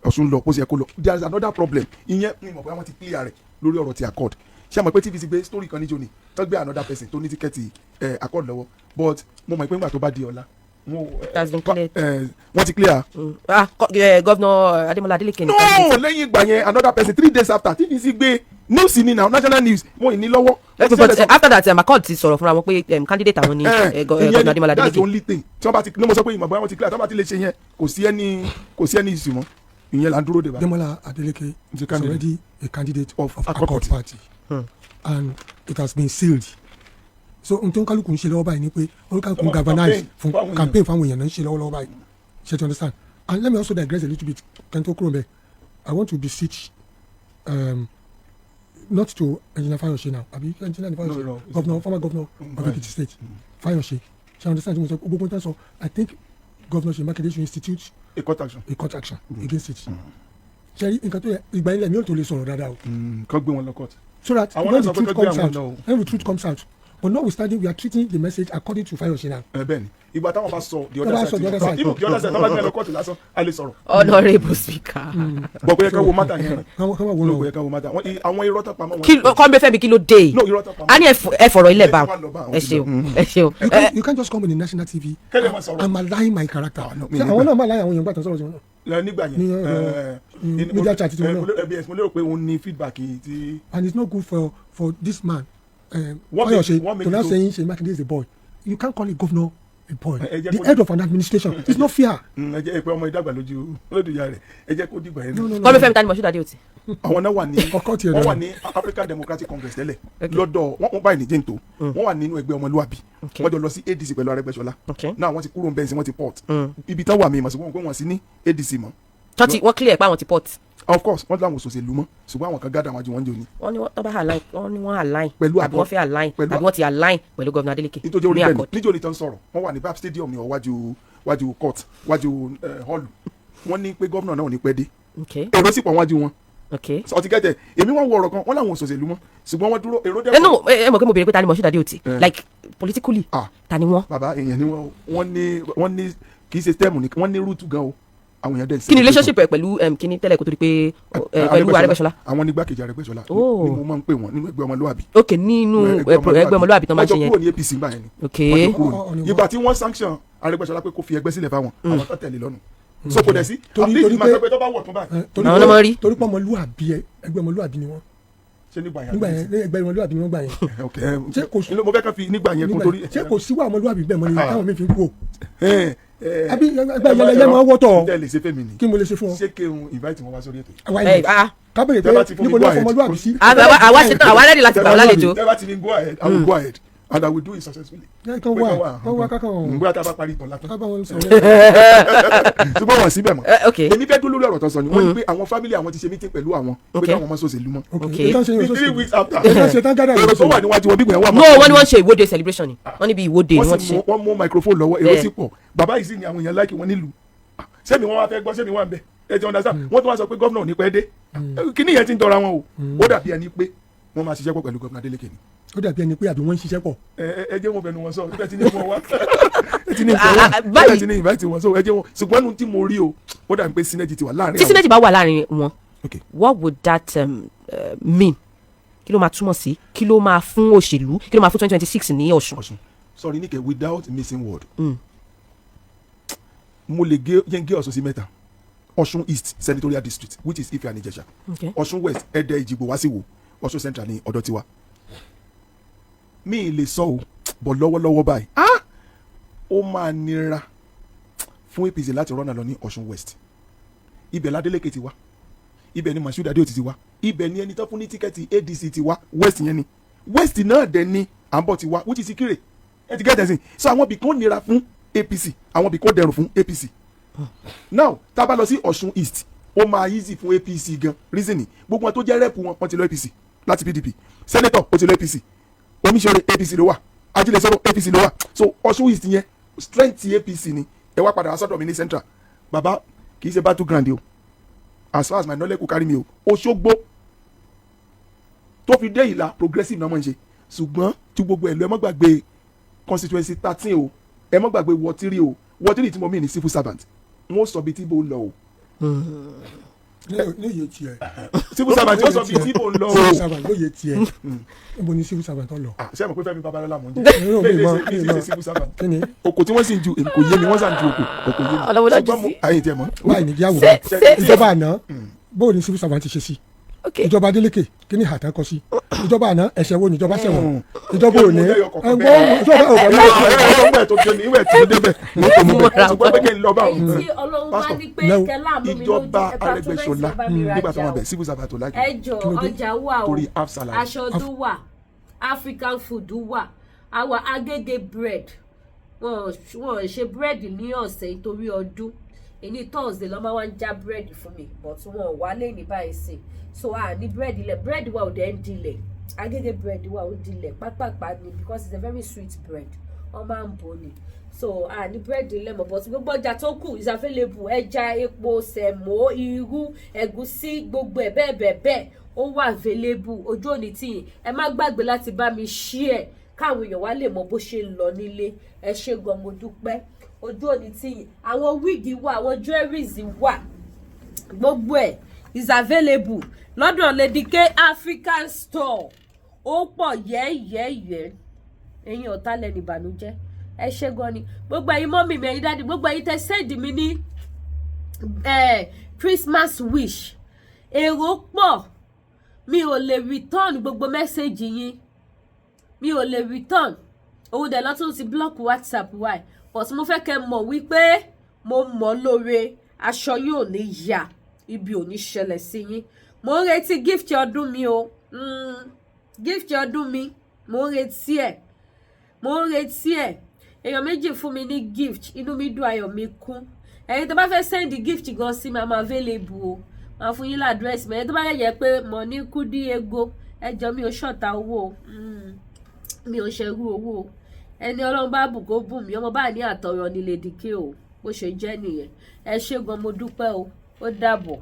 Ọ̀ṣun lọ bó ṣe yẹ kó lọ there is another problem ìyẹn mi mọ̀ pé wọ́n ti clear rẹ̀ lórí ọ̀rọ̀ ti accord ṣé àmọ́ pé TVC gbé story kan níjó ni tó gbé another person tó ní tíkẹ́ẹ̀tì accord lọ́wọ́ but mo mọ̀ pé nígbà tó bá di ọ̀la wọ́n ti clear. Governor Ademola Adeleke. no lẹ́yìn ìgbà yẹn another person 3 days after TVC gbé news ni now national news wọ́n ì ní lọ́wọ́. after that accord ti sọ̀rọ̀ fúnra wọn pé candidate àwọn ni Governor Ademola Adeleke. that's the only thing tí wọ́n bá ti ní mo sọ pé ìmọ̀ bóyá wọ́n ti clear tí wọ́n bá ti lè ṣe yẹn kò sí ẹni issue mọ́ ìyẹn là ń dúró de bá. Ademola Adeleke is already a candidate of Accord Party and it has been sealed. So n tó ń kálukú ń ṣe lọ́wọ́ báyìí ni pé olùkàlùkù ń galvanize fún campaign fáwọn èèyàn náà ń ṣe lọ́wọ́ báyìí ṣe to understand and let me also digress a little bit kẹ́ńtó kúrò mẹ́ I want to beseech not to Engineer Fayose now àbí Engineer Fayose former governor of Ekiti State Fayose ṣe understand mo sọ gbogbo nǹkan sọ I think Governor Makinde should institute a court action against it ṣe nǹkan tó yẹ ìgbà yẹn lẹ́mí ò tó lè sọ̀rọ̀ dáadáa o. kọ́ gbé wọn lọ court. so that when the truth comes out but notwithstanding we are treating the message according to Fayose now. bẹ́ẹ̀ni ìgbà táwọn bá sọ the other side even the other side táwọn bá gbé lọ court lásán a lè sọ̀rọ̀. Honourable Speaker. bọ̀ bóyá ká wo mátà yẹn bóyá ká wo mátà àwọn irọ́ tó pamọ́ wọn. kọ́ńbẹ́fẹ́mi kí ló dé. no irọ́ tó pamọ́. a ní ẹ fọ̀rọ̀ ilẹ̀ bá ẹ ṣeun. you can't just come on the national TV and malign my character. àwọn náà malign àwọn èèyàn gbàtàn sọ̀rọ̀ sí wọn náà. nígbà yẹn media chat tí wọn náà. mo lérò pé òun ní feedback ti. and it's not good for this man. Fayose to now saying Seyi Makinde is a boy you can't call a governor a boy the head of an administration it's not fair. ẹ jẹ́ pé ọmọ ìdàgbà lójú ìyá rẹ̀ ẹ jẹ́ kó dìgbà yẹn. kọ́ńbẹ́fẹ́mi tani Moshood Adeoti. àwọn náà wà ní African Democratic Congress tẹ́lẹ̀ lọ́dọ̀ wọ́n báyìí ní jẹ́ǹtò wọ́n wà nínú ẹgbẹ́ ọmọlúwàbí wọ́n jọ lọ sí ADC pẹ̀lú Arẹ́gbẹ́ṣọlá náà wọ́n ti kúrò ń bẹ́ẹ̀ sí wọ́n ti port ibi tán wà mí ìmọ̀sí wọn pé wọ́n sí ní ADC mọ́. wọ́n clear pé àwọn ti port. of course wọ́n láwọn òṣèlú mọ́ ṣùgbọ́n àwọn kan gádà wọn ju wọn jò ní. wọ́n ní wọ́n align pẹ̀lú àbí wọ́n fẹ́ align àbí wọ́n ti align pẹ̀lú Governor Adeleke ní Accord. níjó ni tán sọ̀rọ̀ wọ́n wà ní BAP stadium ní wájú court wájú hall wọ́n ní pé gómìnà náà ò ní pẹ́ dé èrò sì pọ̀ wájú wọn. ọtí kẹ́tẹ̀ èmi wọ́n wọ ọ̀rọ̀ kan wọ́n láwọn òṣèlú mọ́ ṣùgbọ́n wọ́n dúró èrò dẹ́kun. ẹ mọ̀ pé mo béèrè pé ta ni Moshood Adeoti like politically ta ni wọ́n. bàbá èèyàn ni wọ́n ní kì í ṣe stem ni wọ́n ní root gan o àwọn èèyàn dẹ̀ sí. kí ni relationship ẹ pẹ̀lú kíní tẹ́lẹ̀ kó tó di pé pẹ̀lú Arẹ́gbẹ́ṣọlá. àwọn nígbàkejì Arẹ́gbẹ́ṣọlá ni mo máa ń pè wọ́n nínú ẹgbẹ́ ọmọlúwàbí. ok nínú ẹgbẹ́ ọmọlúwàbí tó máa ń ṣe yẹn. wọ́n jọ kúrò ní APC gbà yẹn ni. ok ìgbà tí wọ́n sanction Arẹ́gbẹ́ṣọlá pé kó fi ẹgbẹ́ sílẹ̀ fáwọn àwọn tó tẹ̀lé lọ́nu. so kò dẹ̀ sí torí pé ọmọlúwàbí ẹgbẹ́ ọmọlúwàbí ni wọ́n. ṣé nígbà yẹn ẹgbẹ́ ọmọlúwàbí ni wọ́n gbà yẹn. mo fẹ́ kàn fi nígbà yẹn kún torí. ṣé kò síwá ọmọlúwàbí bẹ́ẹ̀ mọ́ ni táwọn mi fi ń kú o. àbí ẹgbẹ́ yẹlẹyẹ máa wọ́tọ̀ kí mo lè ṣe fún ọ. ṣé kí n invite wọn wá sórí ètò. kábẹ̀rẹ̀ pé níbo ni wọ́n fọmọlúwàbí sí. àwa ṣetán àwa rẹ́dí láti gbà wọ́n lálejò. tẹ́ bá ti ní go ahead I will go ahead and I will do it successfully. kán wá kákan. ngbọ́dọ̀ tá a bá parí ìtàn látọ̀. kábà wọn sọ. ṣùgbọ́n wọn síbẹ̀ mọ́. èmi fẹ́ dúró lórí ọ̀rọ̀ tó sọ ni wọ́n ní pé àwọn family àwọn ti ṣe meeting pẹ̀lú àwọn pé káwọn ọmọ sọ̀sẹ̀ lú mọ́. 3 weeks after. èrò tó wà níwájú wọn bí gbìyànjú wà mọ́. no wọ́n ní wọ́n ṣe ìwọ́de celebration ni wọ́n ní bí ìwọ́de ni wọ́n ti ṣe. wọ́n mú microphone lọ́wọ́ èrò sì pọ̀ bàbá yìí sì ni àwọn èèyàn láìkì wọn nílùú sẹ́mi wọn wá fẹ́ gbọ́ sẹ́mi wọn bẹ̀ ẹ ti understand wọ́n tún wá sọ pé gómìnà ò ní pẹ́ dé kíní yẹn ti ń tọra wọn o ó dàbí ẹni pé wọ́n máa ṣiṣẹ́ pọ̀ pẹ̀lú gómìnà Adeleke ni. ó dàbí ẹni pé àbí wọ́n ń ṣiṣẹ́ pọ̀. ẹ jẹ́ wọn bẹnu wọn sọ ẹ ti ní wọn wá ẹ ti ní wọn wá ẹ ti ní invite wọn sọ ẹ jẹ́ wọn ṣùgbọ́n nu tí mo rí o ó dàbí pé synergy ti wà láàrin àwọn. tí synergy bá wà láàrin wọn what would that mean kí ló máa túmọ̀ sí kí ló máa fún òṣèlú kí ló máa fún 2026 ní Ọ̀ṣun. sorry Nike without missing word mo lè gé Ọ̀ṣun sí mẹ́ta Ọ̀ṣun East Senatorial District which is Ife and Ijesha Ọ̀ṣun West Ẹdẹ Ìjìgbò wá sí Ìwó Ọ̀ṣun Central ní ọ̀dọ̀ tiwa mi lè sọ o bọ̀ lọ́wọ́lọ́wọ́ báyìí ó máa nira fún APC láti rọ́nà lọ ní Ọ̀ṣun West. Ibẹ̀ ládélékè ti wá, ibẹ̀ ni Mashood Adéòtí ti wá, ibẹ̀ ni ẹni tó fún ní tíkẹ́ẹ̀tì ADC ti wá, West yẹn ni West náà dẹ̀ ni àǹbọ̀ ti wá, which is Ìkirè, ẹ ti gẹ́tẹ̀ sí. So àwọn ibì kan nira fún APC, àwọn ibì kan dẹrùn fún APC. Now tá a bá lọ sí Ọ̀ṣun East ó máa easy fún APC gan, reasoning gbogbo wọn tó jẹ́ rẹ́pù wọn ti lọ APC láti PDP, senator ó ti lọ APC, Omiṣore APC ló wà, Ajílẹ̀sọ́rọ̀ APC ló wà. So Ọ̀ṣun East yẹn strength APC ni. Ẹ wá padà sọ́dọ̀ mi ní central baba kì í ṣe battleground o, as far as my knowledge kò kárí mi o. Òṣogbo tó fi dé Ìlà progressive náà mọ̀ ń ṣe, ṣùgbọ́n tí gbogbo ẹ̀ lọ ẹ mọ́ gbàgbé constituency 13 o, ẹ mọ́ gbàgbé wọ́tírí o. Wọ́tírí tí mo mí ní civil servant wọ́n sọ bí tí bó lọ o. ní iye tiẹ̀ civil servant yóò sọ bí tí bó lọ o. civil servant ló yẹ tiẹ̀ níbo ni civil servant lọ. ṣé mo pé Fẹ́mi Babalọ́lá mọ̀ ń jẹ́ bẹ́ẹ̀ lè ṣe civil servant. Oko tí wọ́n sì ń ju kò yé mi, wọ́n sàn ju oko yé mi. ṣùgbọ́n mo ayé tiẹ̀ mọ́. báyìí ní díàwó ìjọba àná bóò ni civil servant ti ṣe sí ìjọba Adeleke kí ni àtàn kọ sí ìjọba àná ẹ̀ṣẹ̀ wo ni ìjọba ṣẹ̀wọ̀n ìjọba òní ìjọba ọgbẹ tó jẹ ní ìwẹ tí ó débẹ̀ ní kò mú bẹ ṣùgbọ́n pé kí n lọ bá òun pásítọ̀ ìjọba Arẹ́gbẹ́ṣọlá nígbà tó wọn bẹ civil servant tó lájú ẹjọ ọjà wà o torí half salary aṣọ ọdún wà African food wà àwa Agége bread wọn ṣe bread ní ọ̀sẹ̀ nítorí ọdún èyí Thursday ló máa wá ń já bread fún mi but wọn ò wálé ní báyìí sí so ní bread ilẹ̀ bread wa ò dẹ̀ ń dilẹ̀ Agége bread wa ò dilẹ̀ pápápá ni because it's a very sweet bread wọ́n máa ń bò ní so ní bread ilẹ̀ mọ̀ but gbogbo ọjà tó kù is available ẹja epo sẹ̀mó irú ẹ̀gúsí gbogbo ẹ̀ bẹ́ẹ̀ ó wà available ojú òní tí ẹ má gbàgbé láti bá mi share káwọn èèyàn wá lè mọ bó ṣe ń lọ nílé ẹ ṣé gan mo dúpẹ́ ojú òní tí àwọn wíìgì wà àwọn jewelries wà gbogbo ẹ̀ is available lọ́dọ̀ Lady K African store ó pọ̀ yẹ́yẹ́yẹ́ ẹ̀yin ọ̀tá lẹ́nu ìbànújẹ́ ẹ ṣé gan ni gbogbo ẹ̀yin mọ́mì mi ẹ̀yin dáàdì gbogbo ẹ̀yin tẹ́ send mi ní Christmas wish èrò pọ̀ mi ò lè return gbogbo mẹ́sẹ̀gì yín mi ò lè return òun dẹ̀ lọ́tún ti block WhatsApp wáyé but mo fẹ́ kẹ́ mọ̀ wípé mo mọ̀ lóore aṣọ yóò ní yà ibi ò ní ṣẹlẹ̀ sí yín mo ń retí gift ọdún mi o gift ọdún mi mo ń retí ẹ̀ èèyàn méjì fún mi ní gift inú mi dùn ayọ̀ mi kún ẹ̀yin tó bá fẹ́ send gift gan sí mi I'm available o máa fún yín ládírẹ́sì mi ẹ̀yin tó bá yẹ pé mo ní kúdí ego ẹjọ́ mi ò ṣọ̀tá owó mi ò ṣerú owó ẹni Ọlọ́run bá bù kó bù mí ọmọ bá ní àtọ̀rọ̀ ní Lady K o bó ṣe jẹ́ nìyẹn ẹ ṣé gan mo dúpẹ́ o ó dàbọ̀.